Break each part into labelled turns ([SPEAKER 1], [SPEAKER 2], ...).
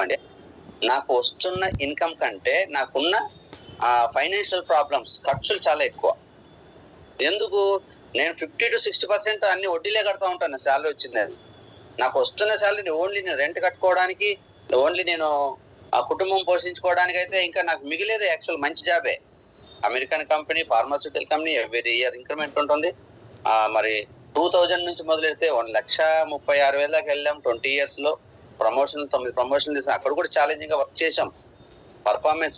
[SPEAKER 1] అంటే నాకు వస్తున్న ఇన్కమ్ కంటే నాకున్న ఫైనాన్షియల్ ప్రాబ్లమ్స్, ఖర్చులు చాలా ఎక్కువ. ఎందుకు? నేను 50-60% అన్ని వడ్డీలే కడతా ఉంటాను శాలరీ వచ్చింది. అది నాకు వస్తున్న శాలరీని ఓన్లీ నేను రెంట్ కట్టుకోవడానికి, ఓన్లీ నేను ఆ కుటుంబం పోషించుకోవడానికి అయితే ఇంకా నాకు మిగిలేదు యాక్చువల్ మంచి జాబే. American company, pharmaceutical company, every year increment ఉంటుంది. మరి 2000 నుంచి మొదలెడితే 1,36,000 దాకా వెళ్ళాం 20 years లో. 9 ప్రమోషన్లు తీసుకుని అక్కడ కూడా ఛాలెంజింగ్ గా వర్క్ చేసాం.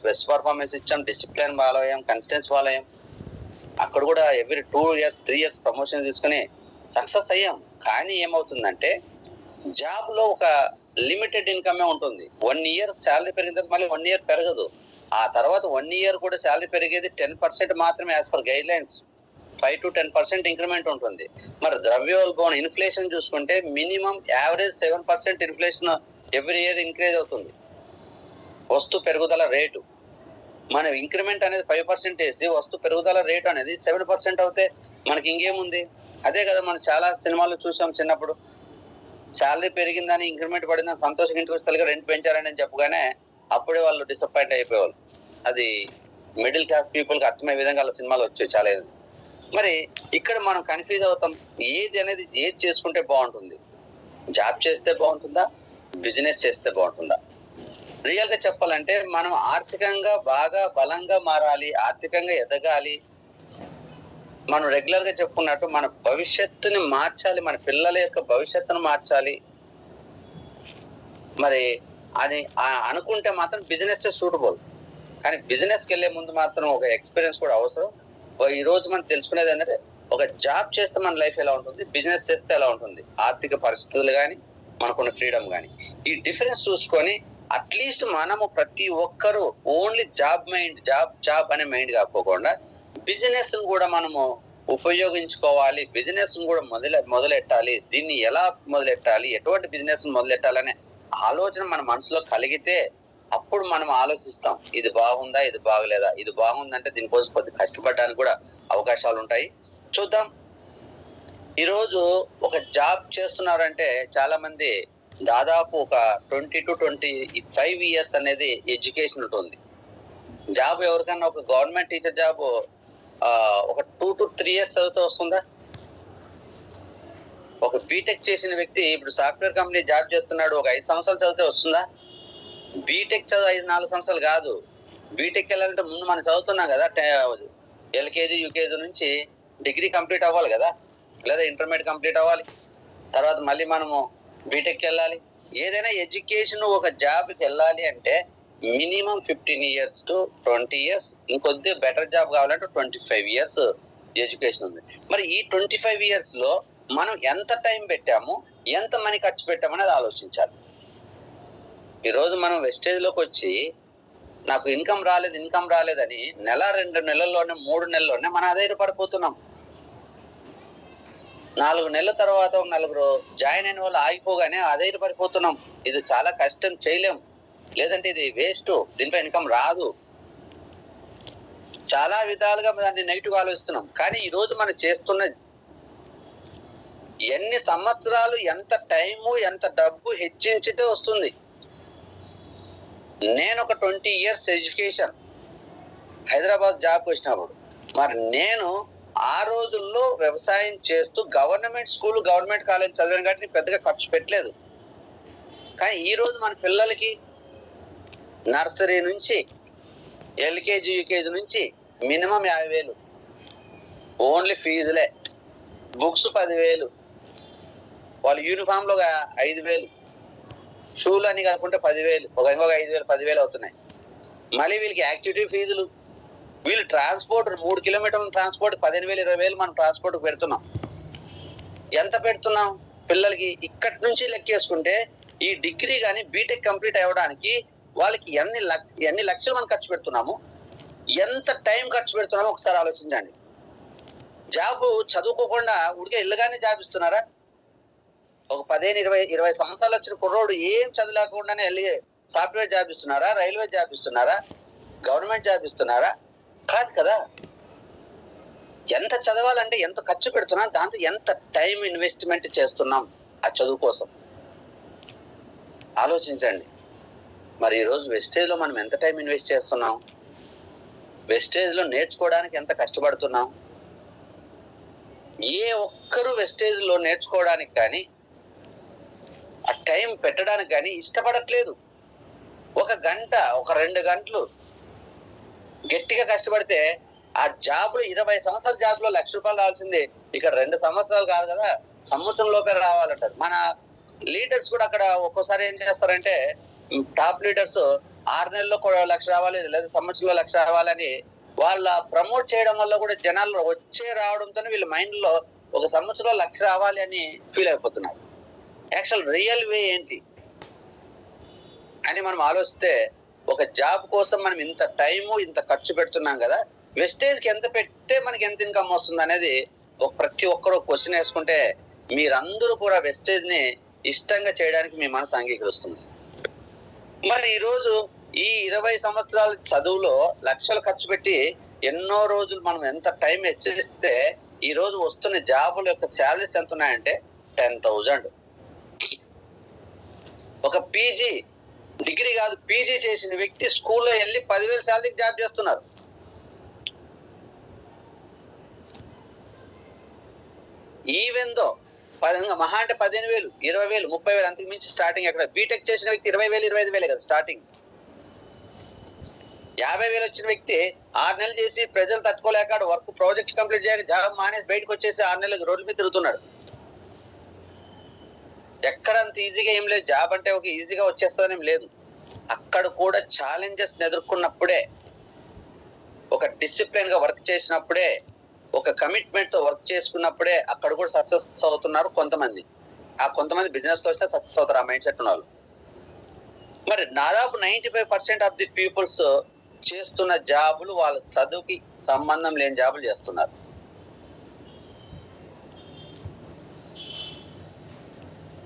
[SPEAKER 1] బెస్ట్ పర్ఫార్మెన్స్ ఇచ్చాం, డిసిప్లిన్ ఫాలో అయ్యాం, కన్సిస్టెన్సీ ఫాలో అయ్యాం. అక్కడ కూడా ఎవ్రీ 2 years 3 years ప్రమోషన్ తీసుకుని సక్సెస్ అయ్యాం. కానీ ఏమవుతుందంటే జాబ్ లో ఒక లిమిటెడ్ ఇన్కమే ఉంటుంది. 1 year శాలరీ పెరిగిన తర్వాత మళ్ళీ 1 year పెరగదు. ఆ తర్వాత 1 year కూడా శాలరీ పెరిగేది 10% మాత్రమే as per guide lines. 5-10% increment ఉంటుంది. మరి ద్రవ్యోల్బణం ఇన్ఫ్లేషన్ చూసుకుంటే minimum average 7% inflation every year increase అవుతుంది వస్తు పెరుగుదల రేటు. మన ఇంక్రిమెంట్ అనేది 5% వేసి వస్తు పెరుగుదల రేటు అనేది 7% అవుతే మనకి ఇంకేముంది? అదే కదా మనం చాలా సినిమాలు చూసాం చిన్నప్పుడు. శాలరీ పెరిగిందని, ఇంక్రిమెంట్ పడిందని సంతోషంగా ఇంటికి వచ్చి రెంట్ పెంచారని చెప్పగానే అప్పుడే వాళ్ళు డిసప్పాయింట్ అయిపోయేవాళ్ళు. అది మిడిల్ క్లాస్ పీపుల్ కి అర్థమయ్యే విధంగా వాళ్ళ సినిమాలు వచ్చాయి చాలా. మరి ఇక్కడ మనం కన్ఫ్యూజ్ అవుతాం. ఏది చేసుకుంటే బాగుంటుంది? జాబ్ చేస్తే బాగుంటుందా, బిజినెస్ చేస్తే బాగుంటుందా? రియల్ గా చెప్పాలంటే మనం ఆర్థికంగా బాగా బలంగా మారాలి, ఆర్థికంగా ఎదగాలి. మనం రెగ్యులర్ గా చెప్పుకున్నట్టు మన భవిష్యత్తుని మార్చాలి, మన పిల్లల యొక్క భవిష్యత్తును మార్చాలి. మరి అని అనుకుంటే మాత్రం బిజినెస్ సూటబుల్. కానీ బిజినెస్కి వెళ్లే ముందు మాత్రం ఒక ఎక్స్పీరియన్స్ కూడా అవసరం. ఈ రోజు మనం తెలుసుకునేది ఏంటంటే ఒక జాబ్ చేస్తే మన లైఫ్ ఎలా ఉంటుంది, బిజినెస్ చేస్తే ఎలా ఉంటుంది, ఆర్థిక పరిస్థితులు కానీ మనకున్న ఫ్రీడమ్ కానీ, ఈ డిఫరెన్స్ చూసుకొని అట్లీస్ట్ మనము ప్రతి ఒక్కరూ ఓన్లీ జాబ్ అనే మైండ్ కాకపోకుండా బిజినెస్ కూడా మనము ఉపయోగించుకోవాలి, బిజినెస్ కూడా మొదలెట్టాలి, దీన్ని ఎలా మొదలెట్టాలి, ఎటువంటి బిజినెస్ మొదలెట్టాలనే ఆలోచన మన మనసులో కలిగితే అప్పుడు మనం ఆలోచిస్తాం ఇది బాగుందా, ఇది బాగలేదా. ఇది బాగుందంటే దీనికోసం కొద్ది కష్టపడడానికి కూడా అవకాశాలు ఉంటాయి. చూద్దాం. ఈరోజు ఒక జాబ్ చేస్తున్నారంటే చాలా మంది దాదాపు ఒక 20-25 years అనేది ఎడ్యుకేషన్ ఉంటుంది. జాబ్ ఎవరికన్నా ఒక గవర్నమెంట్ టీచర్ జాబ్ ఒక 2-3 years చదివితే వస్తుందా? ఒక బీటెక్ చేసిన వ్యక్తి ఇప్పుడు సాఫ్ట్వేర్ కంపెనీ జాబ్ చేస్తున్నాడు, ఒక 5 సంవత్సరాలు చదివితే వస్తుందా? బీటెక్ చదువు 5-4 సంవత్సరాలు కాదు. బీటెక్ వెళ్ళాలంటే ముందు మనం చదువుతున్నాం కదా, ఎల్కేజీ యూకేజీ నుంచి డిగ్రీ కంప్లీట్ అవ్వాలి కదా, లేదా ఇంటర్మీడియట్ కంప్లీట్ అవ్వాలి. తర్వాత మళ్ళీ మనము బీటెక్ వెళ్ళాలి. ఏదైనా ఎడ్యుకేషన్ ఒక జాబ్కి వెళ్ళాలి అంటే మినిమం 15 years to 20 years, ఇంకొద్ది బెటర్ జాబ్ కావాలంటే 25 years ఎడ్యుకేషన్ ఉంది. మరి ఈ 25 years లో మనం ఎంత టైం పెట్టాము, ఎంత మనీ ఖర్చు పెట్టాము అనేది ఆలోచించాలి. ఈరోజు మనం వెస్టేజ్ లోకి వచ్చి నాకు ఇన్కమ్ రాలేదని 1-2 నెలల్లోనే 3 నెలల్లోనే మనం అధైర్యపడిపోతున్నాం. 4 నెలల తర్వాత 4 జాయిన్ అయిన వాళ్ళు ఆగిపోగానే అధైర్యపడిపోతున్నాం. ఇది చాలా కష్టం, చేయలేం, లేదంటే ఇది వేస్ట్, దీంట్లో ఇన్కమ్ రాదు. చాలా విధాలుగా దాన్ని నెగిటివ్ ఆలోచిస్తున్నాం. కానీ ఈరోజు మనం చేస్తున్న ఎన్ని సంవత్సరాలు, ఎంత టైము, ఎంత డబ్బు హెచ్చించితే వస్తుంది. నేను ఒక 20 years ఎడ్యుకేషన్ హైదరాబాద్ జాబ్కి వచ్చినప్పుడు, మరి నేను ఆ రోజుల్లో వ్యవసాయం చేస్తూ గవర్నమెంట్ స్కూల్, గవర్నమెంట్ కాలేజ్ చదివాను కాబట్టి పెద్దగా ఖర్చు పెట్టలేదు. కానీ ఈ రోజు మన పిల్లలకి నర్సరీ నుంచి ఎల్కేజీ యూకేజీ నుంచి మినిమం 50,000 ఓన్లీ ఫీజులే. బుక్స్ 10,000, వాళ్ళ యూనిఫామ్లో 5,000, షూలు అని కాకుండా 10,000, ఇంకొక 5,000 10,000 అవుతున్నాయి. మళ్ళీ వీళ్ళకి యాక్టివిటీ ఫీజులు, వీళ్ళు ట్రాన్స్పోర్ట్ 3 kilometers ట్రాన్స్పోర్ట్ 15,000-20,000 మనం ట్రాన్స్పోర్ట్ పెడుతున్నాం. ఎంత పెడుతున్నాం పిల్లలకి? ఇక్కడి నుంచి లెక్కేసుకుంటే ఈ డిగ్రీ కానీ బీటెక్ కంప్లీట్ అవ్వడానికి వాళ్ళకి ఎన్ని లక్షలు మనం ఖర్చు పెడుతున్నాము, ఎంత టైం ఖర్చు పెడుతున్నామో ఒకసారి ఆలోచించండి. జాబ్ చదువుకోకుండా ఉడికే ఇళ్ళగానే జాబ్ ఇస్తున్నారా? ఒక 15-20 సంవత్సరాలు వచ్చిన కుర్రోడు ఏం చదువులేకుండానే వెళ్ళి సాఫ్ట్వేర్ జాబ్ ఇస్తున్నారా, రైల్వే జాబ్ ఇస్తున్నారా, గవర్నమెంట్ జాబ్ ఇస్తున్నారా? కాదు కదా. ఎంత చదవాలంటే ఎంత ఖర్చు పెడుతున్నాం, దాంతో ఎంత టైం ఇన్వెస్ట్మెంట్ చేస్తున్నాం ఆ చదువు కోసం ఆలోచించండి. మరి ఈరోజు వెస్టేజ్ లో మనం ఎంత టైం ఇన్వెస్ట్ చేస్తున్నాం? వెస్టేజ్ లో నేర్చుకోవడానికి ఎంత కష్టపడుతున్నాం? ఏ ఒక్కరు వెస్టేజ్ లో నేర్చుకోవడానికి కానీ ఆ టైం పెట్టడానికి కానీ ఇష్టపడట్లేదు. ఒక గంట, ఒక 2 గంటలు గట్టిగా కష్టపడితే ఆ జాబ్లో 20 సంవత్సరాల జాబ్లో ₹1,00,000 రావాల్సింది ఇక్కడ 2 సంవత్సరాలు కాదు కదా, సంవత్సరం లోపే రావాలంటారు. మన లీడర్స్ కూడా అక్కడ ఒక్కోసారి ఏం చేస్తారంటే, టాప్ లీడర్స్ 6 నెలల్లో 1,00,000 రావాలి లేదా సంవత్సరంలో 1,00,000 రావాలని వాళ్ళ ప్రమోట్ చేయడం వల్ల కూడా జనాలు రావడంతోనే వీళ్ళ మైండ్ లో ఒక సంవత్సరంలో 1,00,000 రావాలి అని ఫీల్ అయిపోతున్నారు. యాక్చువల్ రియల్ వే ఏంటి అని మనం ఆలోచిస్తే, ఒక జాబ్ కోసం మనం ఇంత టైము ఇంత ఖర్చు పెడుతున్నాం కదా, వెస్టేజ్ కి ఎంత పెడితే మనకి ఎంత ఇన్కమ్ వస్తుంది అనేది ప్రతి ఒక్కరు క్వశ్చన్ వేసుకుంటే మీరందరూ కూడా వెస్టేజ్ ని ఇష్టంగా చేయడానికి మీ మనసు అంగీకరిస్తుంది. మరి ఈరోజు ఈ 20 సంవత్సరాల చదువులో లక్షలు ఖర్చు పెట్టి ఎన్నో రోజులు మనం ఎంత టైం హెచ్చరిస్తే ఈ రోజు వస్తున్న జాబుల యొక్క శాలరీస్ ఎంత ఉన్నాయంటే 10,000. ఒక పీజీ డిగ్రీ కాదు, పీజీ చేసిన వ్యక్తి స్కూల్లో వెళ్ళి 10,000 శాలరీకి జాబ్ చేస్తున్నారు. ఈవెన్ దో మహా అంటే 15,000, 20,000, 30,000 అంతకు మించి స్టార్టింగ్. ఎక్కడ బీటెక్ చేసిన వ్యక్తి 20,000, 25,000 కదా స్టార్టింగ్. 50,000 వచ్చిన వ్యక్తి 6 నెలలు చేసి ప్రజలు తట్టుకోలేక వర్క్ ప్రాజెక్ట్ కంప్లీట్ చేయక జాబ్ మానేసి బయటకు వచ్చేసి 6 నెలలకు రోడ్ల మీద తిరుగుతున్నాడు. ఎక్కడ అంత ఈజీగా ఏం లేదు. జాబ్ అంటే ఒక ఈజీగా వచ్చేస్తుందని లేదు. అక్కడ కూడా ఛాలెంజెస్ ఎదుర్కొన్నప్పుడే, ఒక డిసిప్లిన్ గా వర్క్ చేసినప్పుడే, ఒక కమిట్మెంట్ తో వర్క్ చేసుకున్నప్పుడే అక్కడ కూడా సక్సెస్ అవుతున్నారు కొంతమంది. ఆ కొంతమంది బిజినెస్ లో వస్తే సక్సెస్ అవుతారు ఆ మైండ్ సెట్ ఉన్న వాళ్ళు. మరి దాదాపు 95% ఆఫ్ ది పీపుల్స్ చేస్తున్న జాబులు వాళ్ళ చదువుకి సంబంధం లేని జాబులు చేస్తున్నారు.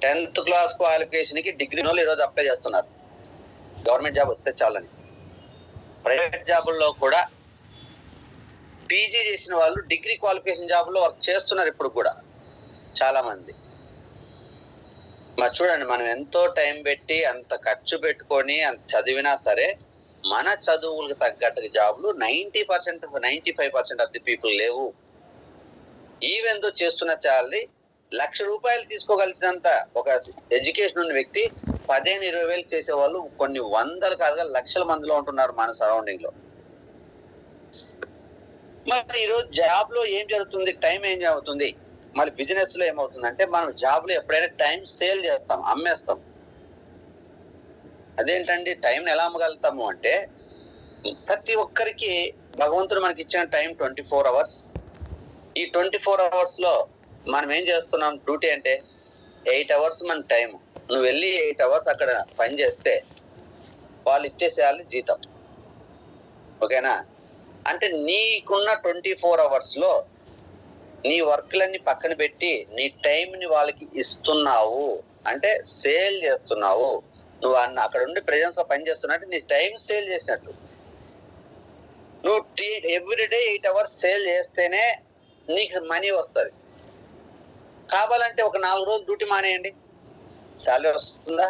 [SPEAKER 1] టెన్త్ క్లాస్ క్వాలిఫికేషన్ కి డిగ్రీ వాళ్ళు ఈరోజు అప్లై చేస్తున్నారు గవర్నమెంట్ జాబ్ వస్తే చాలని. ప్రైవేట్ జాబుల్లో కూడా పీజీ చేసిన వాళ్ళు డిగ్రీ క్వాలిఫికేషన్ జాబుల్లో వర్క్ చేస్తున్నారు ఇప్పుడు కూడా చాలా మంది. మరి చూడండి, మనం ఎంతో టైం పెట్టి అంత ఖర్చు పెట్టుకొని అంత చదివినా సరే మన చదువులకు తగ్గట్టు జాబులు 90%, 95% ఆఫ్ ది పీపుల్ లేవు. ఈవెన్ దో చేస్తున్న శాలరీ ₹1,00,000 తీసుకోగలిసినంత ఒక ఎడ్యుకేషన్ ఉన్న వ్యక్తి 15,000-20,000 చేసేవాళ్ళు కొన్ని వందలు కాదుగా లక్షల మందిలో ఉంటున్నారు మన సరౌండింగ్ లో. మరి ఈరోజు జాబ్ లో ఏం జరుగుతుంది, టైం ఏం జరుగుతుంది, మరి బిజినెస్ లో ఏమవుతుందంటే మనం జాబ్ లో ఎప్పుడైనా టైం సేల్ చేస్తాం, అమ్మేస్తాం. అదేంటండి టైం ఎలా అమ్మగలుగుతాము అంటే, ప్రతి ఒక్కరికి భగవంతుడు మనకి ఇచ్చిన టైం 24 అవర్స్. ఈ 24 అవర్స్ లో మనం ఏం చేస్తున్నాం, డ్యూటీ అంటే 8 అవర్స్ మన టైం. నువ్వు వెళ్ళి 8 అవర్స్ అక్కడ పని చేస్తే వాళ్ళు ఇచ్చేసేయాలి జీతం. ఓకేనా? అంటే నీకున్న 24 అవర్స్ లో నీ వర్క్లన్నీ పక్కన పెట్టి నీ టైంని వాళ్ళకి ఇస్తున్నావు అంటే సేల్ చేస్తున్నావు. నువ్వు అక్కడ ఉండి ప్రెజెన్స్ లో పని చేస్తున్నట్టు నీ టైం సేల్ చేసినట్టు. నువ్వు ఎవ్రీడే 8 అవర్స్ సేల్ చేస్తేనే నీకు మనీ వస్తుంది. కావాలంటే ఒక 4 రోజులు డ్యూటీ మానేయండి, శాలరీ వస్తుందా?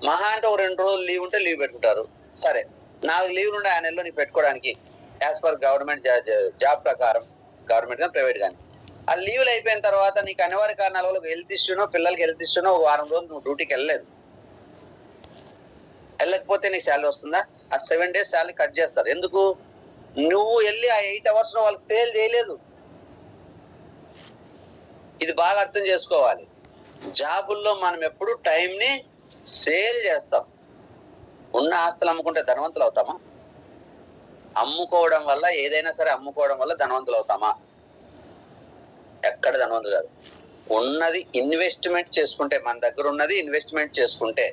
[SPEAKER 1] మహా అంటే ఒక 2 రోజులు లీవ్ ఉంటే లీవ్ పెట్టుకుంటారు. సరే, 4 లీవ్లు ఉండే ఆ నెలలో నీకు పెట్టుకోవడానికి యాజ్ పర్ గవర్నమెంట్ జాబ్ ప్రకారం, గవర్నమెంట్ కానీ ప్రైవేట్ కానీ. ఆ లీవ్లు అయిపోయిన తర్వాత నీకు అనివార్య కారణాల వల్ల హెల్త్ ఇష్యూనో పిల్లలకి హెల్త్ ఇష్యూనో ఒక వారం రోజులు నువ్వు డ్యూటీకి వెళ్ళకపోతే నీకు శాలరీ వస్తుందా? ఆ 7 days శాలరీ కట్ చేస్తారు. ఎందుకు? నువ్వు వెళ్ళి ఆ 8 అవర్స్ లో వాళ్ళకి సేల్ చేయలేదు. ఇది బాగా అర్థం చేసుకోవాలి. జాబుల్లో మనం ఎప్పుడు టైంని సేల్ చేస్తాం. ఉన్న ఆస్తులు అమ్ముకుంటే ధనవంతులు అవుతామా? అమ్ముకోవడం వల్ల, ఏదైనా సరే అమ్ముకోవడం వల్ల ధనవంతులు అవుతామా? ఎక్కడ ధనవంతులు కాదు. ఉన్నది ఇన్వెస్ట్మెంట్ చేసుకుంటే, మన దగ్గర ఉన్నది ఇన్వెస్ట్మెంట్ చేసుకుంటే,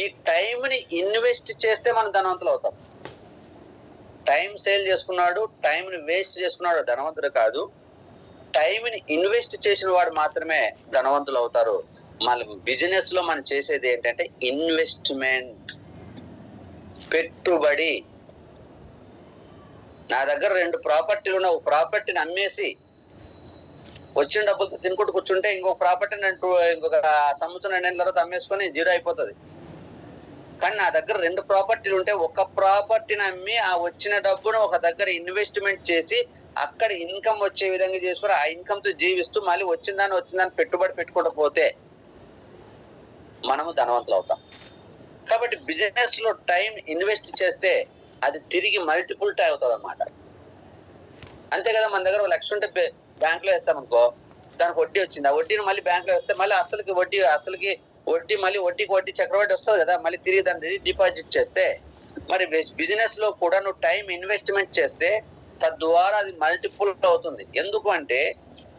[SPEAKER 1] ఈ టైంని ఇన్వెస్ట్ చేస్తే మనం ధనవంతులు అవుతాం. టైం సేల్ చేసుకున్నాడు, టైంని వేస్ట్ చేసుకున్నాడు ధనవంతుడు కాదు. టైంని ఇన్వెస్ట్ చేసిన వాడు మాత్రమే ధనవంతులు అవుతారు. మన బిజినెస్ లో మనం చేసేది ఏంటంటే ఇన్వెస్ట్మెంట్, పెట్టుబడి. నా దగ్గర 2 ప్రాపర్టీలు ఉన్న ఒక ప్రాపర్టీని అమ్మేసి వచ్చిన డబ్బులతో తినుకుంటూ కూర్చుంటే ఇంకొక ప్రాపర్టీని ఇంకొక సంవత్సరం 2 నెలల తర్వాత అమ్మేసుకొని జీరో అయిపోతుంది. కానీ నా దగ్గర 2 ప్రాపర్టీలు ఉంటే ఒక ప్రాపర్టీని అమ్మి ఆ వచ్చిన డబ్బును ఒక దగ్గర ఇన్వెస్ట్మెంట్ చేసి అక్కడ ఇన్కమ్ వచ్చే విధంగా చేసుకుని ఆ ఇన్కమ్ తో జీవిస్తూ మళ్ళీ వచ్చిందాన్ని పెట్టుబడి పెట్టుకుంటూ పోతే మనము ధనవంతులు అవుతాం. కాబట్టి బిజినెస్ లో టైం ఇన్వెస్ట్ చేస్తే అది తిరిగి మల్టిపుల్ అవుతుంది అన్నమాట. అంతే కదా, మన దగ్గర 1 లక్ష ఉంటే బ్యాంక్ లో వేస్తామనుకో, దానికి వడ్డీ వచ్చింది, ఆ వడ్డీని మళ్ళీ బ్యాంక్ లో వేస్తే మళ్ళీ అసలుకి వడ్డీ మళ్ళీ వడ్డీ చక్రవడ్డీ వస్తుంది కదా, మళ్ళీ తిరిగి దాన్ని డిపాజిట్ చేస్తే మరి బిజినెస్ లో కూడా నువ్వు టైం ఇన్వెస్ట్మెంట్ చేస్తే తద్వారా అది మల్టిపుల్ అవుతుంది. ఎందుకు అంటే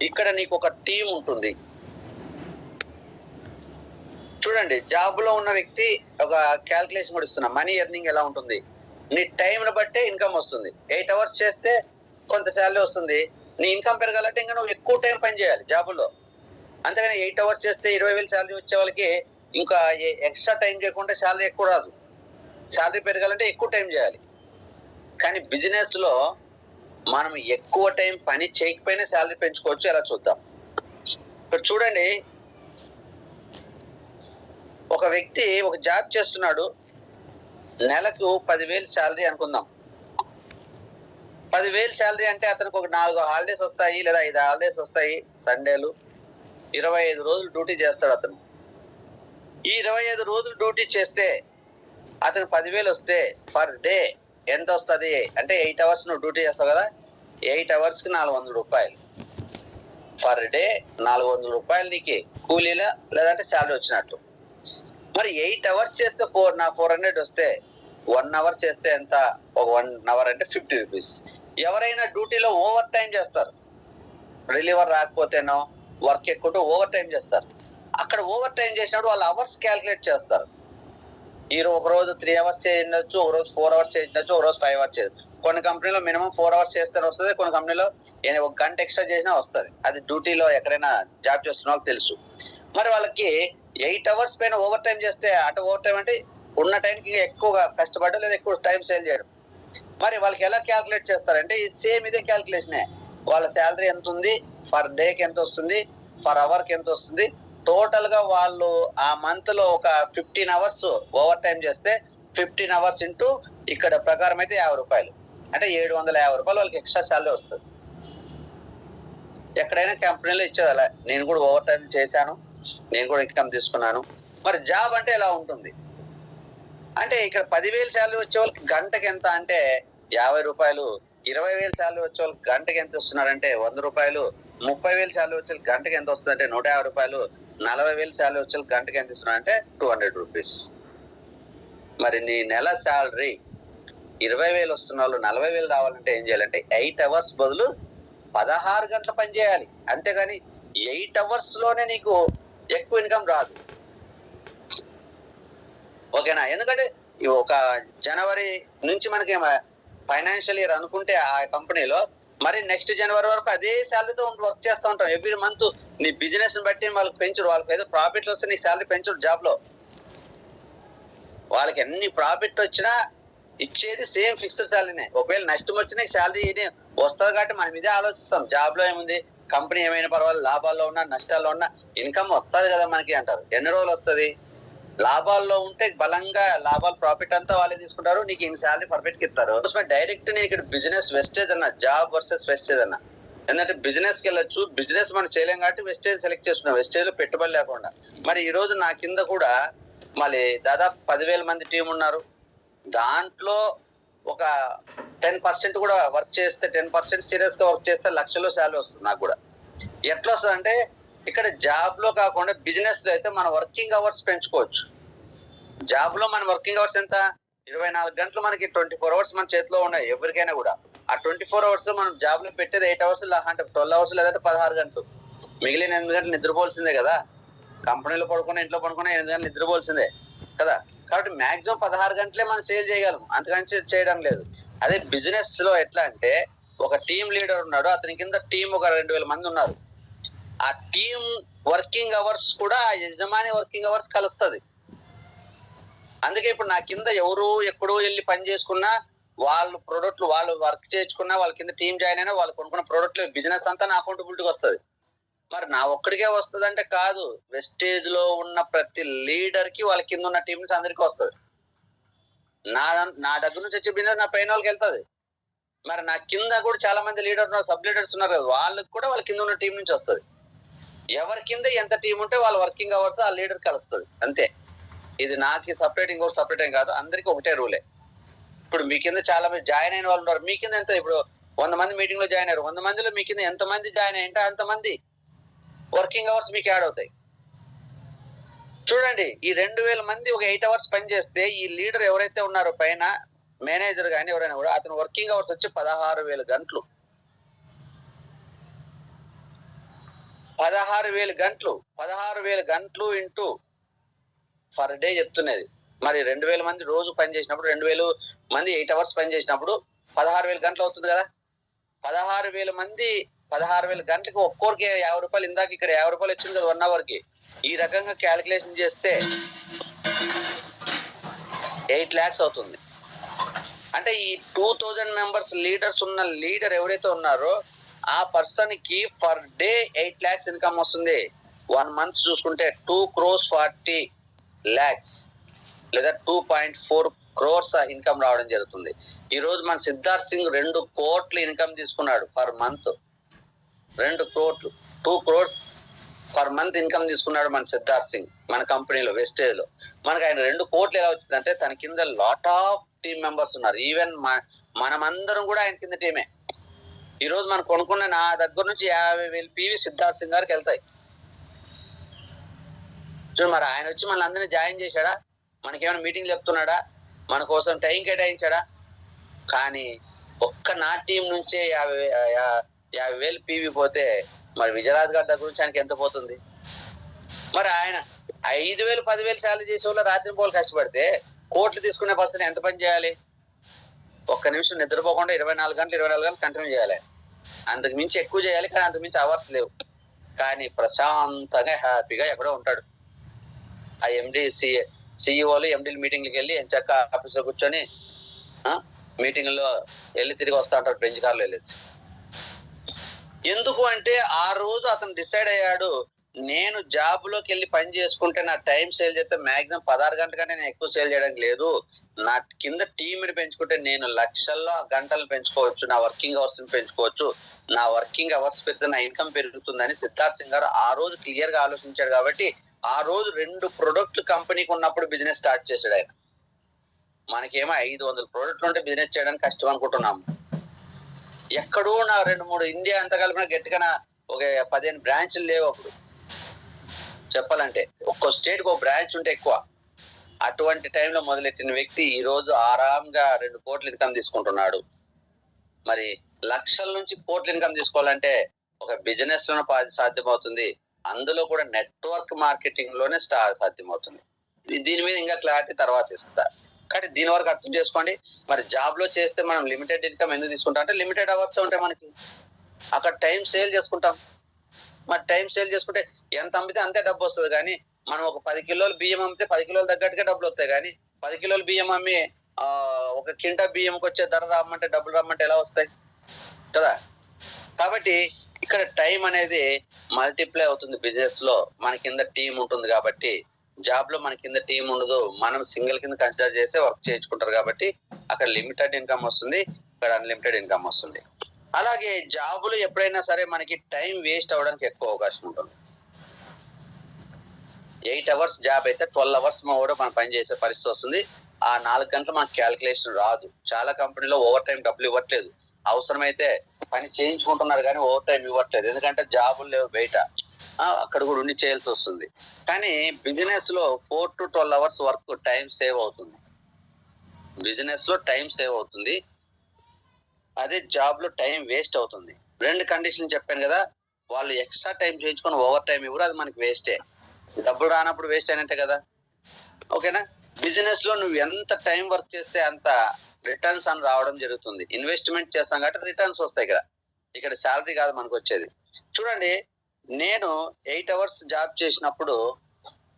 [SPEAKER 1] ఇక్కడ నీకు ఒక టీం ఉంటుంది. చూడండి, జాబ్ లో ఉన్న వ్యక్తి ఒక క్యాల్కులేషన్ కూడా ఇస్తున్నా, మనీ ఎర్నింగ్ ఎలా ఉంటుంది, నీ టైంని బట్టే ఇన్కమ్ వస్తుంది. 8 అవర్స్ చేస్తే కొంత శాలరీ వస్తుంది. నీ ఇన్కమ్ పెరగాలంటే ఇంకా నువ్వు ఎక్కువ టైం పని చేయాలి జాబులో. అంతేగాని 8 అవర్స్ చేస్తే 20,000 శాలరీ వచ్చే వాళ్ళకి ఇంకా ఎక్స్ట్రా టైం చేయకుండా శాలరీ ఎక్కువ రాదు. శాలరీ పెరగాలంటే ఎక్కువ టైం చేయాలి. కానీ బిజినెస్ లో మనం ఎక్కువ టైం పని చేయకపోయినా శాలరీ పెంచుకోవచ్చు. ఎలా చూద్దాం. ఇక్కడ చూడండి, ఒక వ్యక్తి ఒక జాబ్ చేస్తున్నాడు, నెలకు 10,000 శాలరీ అనుకుందాం. 10,000 శాలరీ అంటే అతనికి ఒక 4 హాలిడేస్ వస్తాయి లేదా 5 హాలిడేస్ వస్తాయి సండేలు. 25 రోజులు డ్యూటీ చేస్తాడు అతను. ఈ 25 రోజులు డ్యూటీ చేస్తే అతను 10,000 వస్తే పర్ డే ఎంత వస్తుంది అంటే 8 అవర్స్ నువ్వు డ్యూటీ చేస్తావు కదా, 8 అవర్స్ కి 400 రూపాయలు పర్ డే. 400 రూపాయలు నీకు కూలీలా లేదంటే శాలరీ వచ్చినట్టు. మరి 8 అవర్స్ చేస్తే 400 వస్తే 1 అవర్ చేస్తే ఎంత, ఒక 1 అవర్ అంటే 50 రూపీస్. ఎవరైనా డ్యూటీలో ఓవర్ టైం చేస్తారు, రిలీవర్ రాకపోతేనో వర్క్ ఎక్కువ ఓవర్ టైం చేస్తారు. అక్కడ ఓవర్ టైం చేసినప్పుడు వాళ్ళు అవర్స్ క్యాల్కులేట్ చేస్తారు. ఒక రోజు 3 అవర్స్ చేయొచ్చు, ఒక రోజు 4 అవర్స్ చేయొచ్చు, ఒక రోజు 5 అవర్స్ చేయొచ్చు. కొన్ని కంపెనీలో మినిమం 4 అవర్స్ చేస్తేనే వస్తుంది, కొన్ని కంపెనీలో 1 గంట ఎక్స్ట్రా చేసినా వస్తుంది. అది డ్యూటీలో ఎక్కడైనా జాబ్ చేస్తున్న వాళ్ళకి తెలుసు. మరి వాళ్ళకి 8 అవర్స్ పైన ఓవర్ టైం చేస్తే, అటు ఓవర్ టైం అంటే ఉన్న టైంకి ఎక్కువగా కష్టపడడం లేదా ఎక్కువ టైం సేల్ చేయడం. మరి వాళ్ళకి ఎలా క్యాల్కులేట్ చేస్తారంటే సేమ్ ఇదే క్యాల్కులేషనే. వాళ్ళ శాలరీ ఎంత ఉంది, పర్ డేకి ఎంత వస్తుంది, పర్ అవర్కి ఎంత వస్తుంది, టోటల్ గా వాళ్ళు ఆ మంత్ లో ఒక 15 అవర్స్ ఓవర్ టైం చేస్తే 15 అవర్స్ ఇంటూ ఇక్కడ ప్రకారం అయితే 50 రూపాయలు అంటే 750 రూపాయలు వాళ్ళకి ఎక్స్ట్రా శాలరీ వస్తుంది. ఎక్కడైనా కంపెనీలో ఇచ్చేది అలా. నేను కూడా ఓవర్ టైం చేశాను, నేను కూడా ఇన్కమ్ తీసుకున్నాను. మరి జాబ్ అంటే ఎలా ఉంటుంది అంటే ఇక్కడ 10,000 శాలరీ వచ్చే వాళ్ళకి గంటకి ఎంత అంటే 50 రూపాయలు, 20,000 శాలరీ వచ్చే వాళ్ళకి గంటకి ఎంత వస్తున్నారంటే 100 రూపాయలు, 30,000 శాలరీ వచ్చే గంటకి ఎంత వస్తుందంటే 150 రూపాయలు, 40,000 శాలరీ వచ్చే గంటకి ఎంత ఇస్తున్నారంటే 200 రూపీస్. మరి నీ నెల శాలరీ 20,000 వస్తున్న వాళ్ళు 40,000 రావాలంటే ఏం చేయాలంటే 8 అవర్స్ బదులు 16 గంటల పని చేయాలి. అంతేగాని 8 అవర్స్ లోనే నీకు ఎక్కువ ఇన్కమ్ రాదు. ఓకేనా? ఎందుకంటే ఒక జనవరి నుంచి మనకి ఫైనాన్షియల్ ఇయర్ అనుకుంటే ఆ కంపెనీలో మరి నెక్స్ట్ జనవరి వరకు అదే శాలరీతో వర్క్ చేస్తూ ఉంటాం. ఎవ్రీ మంత్ నీ బిజినెస్ బట్టి వాళ్ళకి పెంచరు. వాళ్ళకి ఏదో ప్రాఫిట్ వస్తే నీకు శాలరీ పెంచరు. జాబ్ లో వాళ్ళకి ఎన్ని ప్రాఫిట్ వచ్చినా ఇచ్చేది సేమ్ ఫిక్స్డ్ శాలరీనే. ఒకవేళ నష్టం వచ్చినా శాలరీ వస్తుంది కాబట్టి మనం ఇదే ఆలోచిస్తాం. జాబ్ లో ఏముంది, కంపెనీ ఏమైనా పర్వాలేదు, లాభాల్లో ఉన్నా నష్టాల్లో ఉన్నా ఇన్కమ్ వస్తుంది కదా మనకి అంటారు. ఎన్ని రోజులు వస్తుంది? లాభాల్లో ఉంటే బలంగా లాభాలు ప్రాఫిట్ అంతా వాళ్ళే తీసుకుంటారు, నీకు ఇన్ శాలరీ పర్ఫెక్ట్ ఇస్తారు. డైరెక్ట్ నేను ఇక్కడ బిజినెస్ వెస్టేజ్ అన్న, జాబ్ వర్సెస్ వెస్టేజ్ అన్న. ఎందుకంటే బిజినెస్ కి వెళ్ళొచ్చు, బిజినెస్ మనం చేయలేం కాబట్టి వెస్టేజ్ సెలెక్ట్ చేసుకున్నాం, వెస్టేజ్ లో పెట్టుబడి లేకుండా. మరి ఈ రోజు నా కింద కూడా మళ్ళీ దాదాపు 10,000 మంది టీం ఉన్నారు. దాంట్లో ఒక 10% కూడా వర్క్ చేస్తే, 10% సీరియస్ గా వర్క్ చేస్తే లక్షల్లో శాలరీ వస్తుంది నాకు కూడా. ఎట్లా వస్తుంది అంటే ఇక్కడ జాబ్ లో కాకుండా బిజినెస్ లో అయితే మన వర్కింగ్ అవర్స్ పెంచుకోవచ్చు. జాబ్ లో మన వర్కింగ్ అవర్స్ ఎంత, 24 గంటలు మనకి 24 అవర్స్ మన చేతిలో ఉన్నాయి ఎవరికైనా కూడా. ఆ 24 అవర్స్ మనం జాబ్ లో పెట్టేది 8 అవర్స్ అంటే 12 అవర్స్ లేదంటే 16 గంటలు. మిగిలిన 8 గంటలు నిద్రపోవాల్సిందే కదా. కంపెనీలో పడుకున్నా ఇంట్లో పడుకున్నా 8 గంటలు నిద్రపోవాల్సిందే కదా. కాబట్టి మాక్సిమం 16 గంటలే మనం సేల్ చేయగలం, అంతకంటే చేయడం లేదు. అదే బిజినెస్ లో ఎట్లా అంటే ఒక టీం లీడర్ ఉన్నాడు, అతని కింద టీం ఒక 2,000 మంది ఉన్నారు. ఆ టీం వర్కింగ్ అవర్స్ కూడా ఆ యజమాని వర్కింగ్ అవర్స్ కలుస్తుంది. అందుకే ఇప్పుడు నా కింద ఎవరు ఎక్కడో వెళ్ళి పని చేసుకున్నా, వాళ్ళు ప్రొడక్ట్లు వాళ్ళు వర్క్ చేసుకున్నా, వాళ్ళ కింద టీం జాయిన్ అయినా వాళ్ళు కొనుక్కున్న ప్రొడక్ట్లు బిజినెస్ అంతా నా అకౌంటబిలిటీకి వస్తుంది. మరి నా ఒక్కడికే వస్తుంది అంటే కాదు, వెస్టేజ్ లో ఉన్న ప్రతి లీడర్ కి వాళ్ళ కింద ఉన్న టీం నుంచి అందరికీ వస్తుంది. నా నా దగ్గర నుంచి వచ్చే బిజినెస్ నా పైన వాళ్ళకి వెళ్తుంది. మరి నా కింద కూడా చాలా మంది లీడర్ ఉన్నారు, సబ్ లీడర్స్ ఉన్నారు కదా, వాళ్ళకి కూడా వాళ్ళ కింద ఉన్న టీం నుంచి వస్తుంది. ఎవరి కింద ఎంత టీం ఉంటే వాళ్ళ వర్కింగ్ అవర్స్ ఆ లీడర్ కలుస్తుంది అంతే. ఇది నాకు సపరేట్ ఇంకోటి సపరేట్ ఏం కాదు, అందరికీ ఒకటే రూలే. ఇప్పుడు మీ కింద చాలా మంది జాయిన్ అయిన వాళ్ళు ఉన్నారు, మీ కింద ఎంత, ఇప్పుడు 100 మంది మీటింగ్ లో జాయిన్ అయ్యారు, 100 మందిలో మీ కింద ఎంత మంది జాయిన్ అయ్యింటే అంతమంది వర్కింగ్ అవర్స్ మీకు యాడ్ అవుతాయి. చూడండి, ఈ 2000 మంది ఒక 8 అవర్స్ పని చేస్తే ఈ లీడర్ ఎవరైతే ఉన్నారో పైన మేనేజర్ కానీ ఎవరైనా కూడా అతను వర్కింగ్ అవర్స్ వచ్చి 16,000 గంటలు. 16,000 గంటలు, 16,000 గంటలు ఇంటూ పర్ డే చెప్తున్నది. మరి 2,000 మంది రోజు పని చేసినప్పుడు 2,000 మంది 8 అవర్స్ పని చేసినప్పుడు 16,000 గంటలు అవుతుంది కదా. 16,000 మంది 16,000 గంటలకు ఒక్కొరికి 50 రూపాయలు, ఇందాక ఇక్కడ 50 రూపాయలు వచ్చింది కదా 1 అవర్ కి. ఈ రకంగా క్యాలిక్యులేషన్ చేస్తే 8 lakhs అవుతుంది. అంటే ఈ 2,000 మెంబర్స్ లీడర్స్ ఉన్న లీడర్ ఎవరైతే ఉన్నారో ఆ పర్సన్ కి పర్ డే 8 lakhs ఇన్కమ్ వస్తుంది. 1 month చూసుకుంటే 2,40 lakhs లేదా 2.4 crores ఇన్కమ్ రావడం జరుగుతుంది. ఈ రోజు మన సిద్ధార్థ్ సింగ్ 2 కోట్లు ఇన్కమ్ తీసుకున్నాడు పర్ మంత్. 2 కోట్లు, 2 crores పర్ మంత్ ఇన్కమ్ తీసుకున్నాడు మన సిద్ధార్థ్ సింగ్ మన కంపెనీలో వెస్టేజ్ లో. మనకు ఆయన 2 కోట్లు ఎలా వచ్చిందంటే తన కింద లాట్ ఆఫ్ టీమ్ మెంబర్స్ ఉన్నారు. ఈవెన్ మనమందరం కూడా ఆయన కింద టీమే. ఈ రోజు మనం కొనుక్కున్న నా దగ్గర నుంచి 50,000 PV సిద్ధార్థ్ సింగ్ గారికి వెళ్తాయి. చూడు, మరి ఆయన వచ్చి మన అందరినీ జాయిన్ చేశాడా, మనకేమైనా మీటింగ్ చెప్తున్నాడా, మన కోసం టైం కేటాయించాడా? కానీ ఒక్క నా టీం నుంచే 50,000 PV పోతే మరి విజయరాజ్ గారి దగ్గర నుంచి ఆయనకి ఎంత పోతుంది? మరి ఆయన 5,000 10,000 శాలరీ చేసే వాళ్ళు రాత్రి పోలు కష్టపడితే కోట్లు తీసుకునే పర్సన్ ఎంత పని చేయాలి? ఒక్క నిమిషం నిద్రపోకుండా 24 గంటలు కంటిన్యూ చేయాలి. అంతకు మించి ఎక్కువ చేయాలి, కానీ అంతకు మించి అవర్స్ లేవు. కానీ ప్రశాంతంగా హ్యాపీగా ఎక్కడో ఉంటాడు. ఆ సిఇఓలు ఎండీలు మీటింగ్లకి వెళ్ళి ఎంచక్క ఆఫీస్లో కూర్చొని మీటింగ్లో వెళ్ళి తిరిగి వస్తూ ఉంటాడు బెంచ్ కార్లో వెళ్ళేసి. ఎందుకు అంటే ఆ రోజు అతను డిసైడ్ అయ్యాడు, నేను జాబ్ లోకి వెళ్ళి పని చేసుకుంటే నా టైం సేల్ చేస్తే మాక్సిమం 16 గంటల కంటే నేను ఎక్కువ సేల్ చేయడం లేదు. నా కింద టీంని పెంచుకుంటే నేను లక్షల్లో గంటలు పెంచుకోవచ్చు, నా వర్కింగ్ అవర్స్ పెంచుకోవచ్చు, నా వర్కింగ్ అవర్స్ పెడితే నా ఇన్కమ్ పెరుగుతుందని సిద్ధార్థ్ సింగ్ గారు ఆ రోజు క్లియర్ గా ఆలోచించాడు. కాబట్టి ఆ రోజు 2 ప్రొడక్ట్ కంపెనీకి ఉన్నప్పుడు బిజినెస్ స్టార్ట్ చేశాడు ఆయన. మనకేమో 500 ప్రొడక్ట్లు ఉంటే బిజినెస్ చేయడానికి కష్టం అనుకుంటున్నాము. ఎక్కడో నా 2-3 ఇండియా అంతా కలిపిన గట్టిగా ఒక 15 బ్రాంచ్లు లేవు అప్పుడు చెప్పాలంటే. ఒక్కో స్టేట్ కి ఒక బ్రాంచ్ ఉంటే ఎక్కువ. అటువంటి టైంలో మొదలెట్టిన వ్యక్తి ఈ రోజు ఆరాంగా 2 కోట్ల ఇన్కమ్ తీసుకుంటున్నాడు. మరి లక్షల నుంచి కోట్ల ఇన్కమ్ తీసుకోవాలంటే ఒక బిజినెస్ లోనే సాధ్యమవుతుంది, అందులో కూడా నెట్వర్క్ మార్కెటింగ్ లోనే సాధ్యమవుతుంది. దీని మీద ఇంకా క్లారిటీ తర్వాత ఇస్తా. కానీ దీని వరకు అర్థం చేసుకోండి. మరి జాబ్ లో చేస్తే మనం లిమిటెడ్ ఇన్కమ్ ఎందుకు తీసుకుంటాం అంటే లిమిటెడ్ అవర్స్ ఉంటాయి మనకి, అక్కడ టైం సేల్ చేసుకుంటాం. మరి టైం సేల్ చేసుకుంటే ఎంత అమ్మితే అంతే డబ్బు వస్తుంది. కానీ మనం ఒక 10 కిలోలు బియ్యం అమ్మితే 10 కిలోలు తగ్గట్టుగా డబ్బులు వస్తాయి. కానీ 10 కిలోలు బియ్యం అమ్మి ఒక కింటా బియ్యంకి వచ్చే ధర రమ్మంటే డబ్బులు రమ్మంటే ఎలా వస్తాయి కదా. కాబట్టి ఇక్కడ టైం అనేది మల్టిప్లై అవుతుంది. బిజినెస్ లో మన కింద టీం ఉంటుంది కాబట్టి, జాబ్ లో మన కింద టీం ఉండదు, మనం సింగిల్ కింద కన్సిడర్ చేసి వర్క్ చేయించుకుంటారు కాబట్టి అక్కడ లిమిటెడ్ ఇన్కమ్ వస్తుంది, ఇక్కడ అన్లిమిటెడ్ ఇన్కమ్ వస్తుంది. అలాగే జాబులు ఎప్పుడైనా సరే మనకి టైం వేస్ట్ అవ్వడానికి ఎక్కువ అవకాశం ఉంటుంది. 8 అవర్స్ జాబ్ అయితే 12 అవర్స్ కూడా మనం పని చేసే పరిస్థితి వస్తుంది. ఆ 4 గంటలు మనకు క్యాలిక్యులేషన్ రాదు. చాలా కంపెనీలో ఓవర్ టైం డబ్బులు ఇవ్వట్లేదు, అవసరమైతే పని చేయించుకుంటున్నారు కానీ ఓవర్ టైం ఇవ్వట్లేదు. ఎందుకంటే జాబులు లేవు బయట, అక్కడ కూడా ఉండి చేయాల్సి వస్తుంది. కానీ బిజినెస్ లో 4 to 12 hours work time save అవుతుంది. బిజినెస్ లో టైం సేవ్ అవుతుంది, అదే జాబ్ లో టైం వేస్ట్ అవుతుంది. 2 కండిషన్ చెప్పాను కదా, వాళ్ళు ఎక్స్ట్రా టైం చేయించుకొని ఓవర్ టైం ఇవ్వరు, అది మనకి వేస్టే. డబ్బులు రానప్పుడు వేస్ట్ అయినట్టే కదా. ఓకేనా. బిజినెస్ లో నువ్వు ఎంత టైం వర్క్ చేస్తే అంత రిటర్న్స్ అని రావడం జరుగుతుంది. ఇన్వెస్ట్మెంట్ చేస్తాం కాబట్టి రిటర్న్స్ వస్తాయి కదా, ఇక్కడ శాలరీ కాదు మనకు వచ్చేది. చూడండి, నేను 8 అవర్స్ జాబ్ చేసినప్పుడు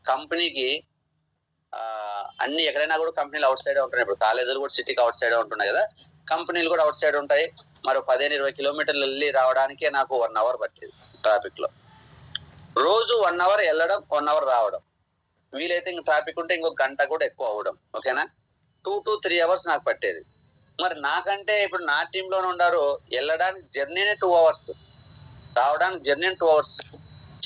[SPEAKER 1] కంపెనీకి అన్ని ఎక్కడైనా కూడా కంపెనీలు అవుట్ సైడ్ ఉంటున్నాయి. ఇప్పుడు కాలేజీలు కూడా సిటీకి అవుట్ సైడ్ ఉంటున్నాయి కదా, కంపెనీలు కూడా అవుట్ సైడ్ ఉంటాయి. మరి 15-20 కిలోమీటర్లు వెళ్ళి రావడానికే నాకు 1 అవర్ పట్టేది ట్రాఫిక్ లో. రోజు 1 అవర్ వెళ్ళడం, 1 అవర్ రావడం, వీలైతే ఇంక ట్రాఫిక్ ఉంటే ఇంకొక గంట కూడా ఎక్కువ అవ్వడం. ఓకేనా. 2 to 3 అవర్స్ నాకు పట్టేది. మరి నాకంటే ఇప్పుడు నా టీంలోనే ఉన్నారు, వెళ్ళడానికి జర్నీనే 2 అవర్స్, రావడానికి జర్నీ 2 అవర్స్.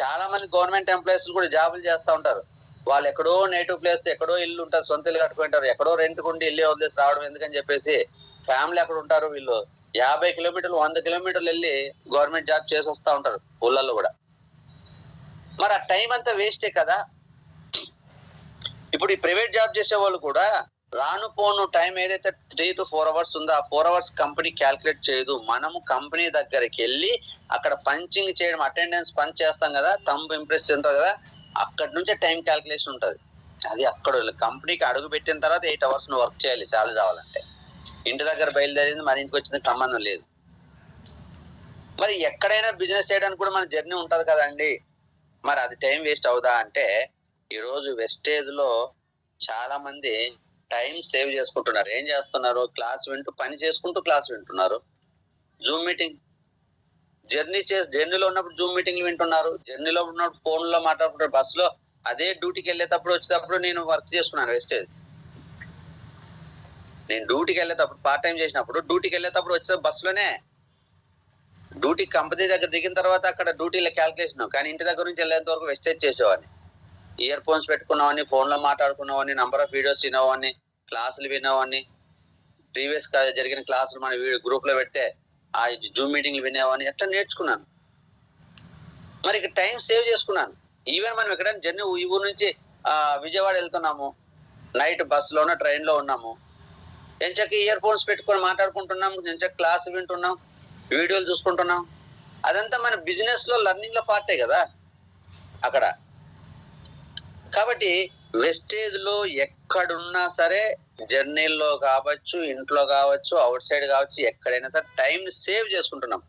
[SPEAKER 1] చాలా మంది గవర్నమెంట్ ఎంప్లాయీస్ కూడా జాబులు చేస్తూ ఉంటారు. వాళ్ళు ఎక్కడో నేటివ్ ప్లేస్, ఎక్కడో ఇల్లు ఉంటారు, సొంత ఇల్లు కట్టుకుంటారు, ఎక్కడో రెంట్ కుండి ఇల్లు వదిలేసి రావడం ఎందుకని చెప్పేసి ఫ్యామిలీ అక్కడ ఉంటారు. వీళ్ళు 50 కిలోమీటర్లు 100 కిలోమీటర్లు వెళ్ళి గవర్నమెంట్ జాబ్ చేసి వస్తూ ఉంటారు ఊళ్ళల్లో కూడా. మరి ఆ టైం అంతా వేస్టే కదా. ఇప్పుడు ఈ ప్రైవేట్ జాబ్ చేసే వాళ్ళు కూడా రాను పోను టైం ఏదైతే 3 to 4 అవర్స్ ఉందో ఆ 4 అవర్స్ కంపెనీ క్యాల్కులేట్ చేయదు. మనము కంపెనీ దగ్గరికి వెళ్ళి అక్కడ పంచింగ్ చేయడం, అటెండెన్స్ పంచ్ చేస్తాం కదా, థంబ్ ఇంప్రెస్ ఉంటుంది కదా, అక్కడి నుంచే టైం క్యాల్కులేషన్ ఉంటుంది. అది అక్కడ కంపెనీకి అడుగు పెట్టిన తర్వాత 8 అవర్స్ నువ్వు వర్క్ చేయాలి శాలరీ రావాలంటే. ఇంటి దగ్గర బయలుదేరింది మన ఇంటికి వచ్చింది సంబంధం లేదు. మరి ఎక్కడైనా బిజినెస్ చేయడానికి కూడా మన జర్నీ ఉంటది కదండి. మరి అది టైం వేస్ట్ అవుదా అంటే, ఈరోజు వెస్టేజ్ లో చాలా మంది టైం సేవ్ చేసుకుంటున్నారు. ఏం చేస్తున్నారు? క్లాస్ వింటూ పని చేసుకుంటూ క్లాస్ వింటున్నారు. జూమ్ మీటింగ్, జర్నీలో ఉన్నప్పుడు జూమ్ మీటింగ్లు వింటున్నారు, జర్నీలో ఉన్నప్పుడు ఫోన్ లో మాట్లాడుకుంటారు, బస్సులో అదే డ్యూటీకి వెళ్ళేటప్పుడు వచ్చేటప్పుడు నేను వర్క్ చేసుకున్నాను వెస్టేజ్. నేను డ్యూటీకి వెళ్ళేటప్పుడు పార్ట్ టైం చేసినప్పుడు డ్యూటీకి వెళ్ళేటప్పుడు వచ్చే బస్సులోనే, డ్యూటీ కంపెనీ దగ్గర దిగిన తర్వాత అక్కడ డ్యూటీలో క్యాల్కులేషన్, కానీ ఇంటి దగ్గర నుంచి వెళ్ళేంత వరకు వెస్టేజ్ చేసేవాడిని. ఇయర్ ఫోన్స్ పెట్టుకున్నామని, ఫోన్ లో మాట్లాడుకున్నామని, నంబర్ ఆఫ్ వీడియోస్ వినేవాడిని, క్లాసులు వినేవాడిని, ప్రీవియస్ జరిగిన క్లాసులు మన గ్రూప్ లో పెడితే ఆ జూమ్ మీటింగ్లు వినేవాడిని, ఎట్లా నేర్చుకున్నాను. మరి ఇక టైం సేవ్ చేసుకున్నాను. ఈవెన్ మనం ఎక్కడైనా జర్నీ ఈ ఊరు నుంచి విజయవాడ వెళ్తున్నాము, నైట్ బస్ లోనో ట్రైన్ లో ఉన్నాము, ఎంచక్క ఇయర్ ఫోన్స్ పెట్టుకొని మాట్లాడుకుంటున్నాం, ఎంచక్క క్లాస్ వింటున్నాం, వీడియోలు చూసుకుంటున్నాం. అదంతా మన బిజినెస్ లో లర్నింగ్ లో పార్టే కదా అక్కడ. కాబట్టి వెస్టేజ్ లో ఎక్కడున్నా సరే, జర్నీల్లో కావచ్చు, ఇంట్లో కావచ్చు, అవుట్ సైడ్ కావచ్చు, ఎక్కడైనా సరే టైం సేవ్ చేసుకుంటున్నాం.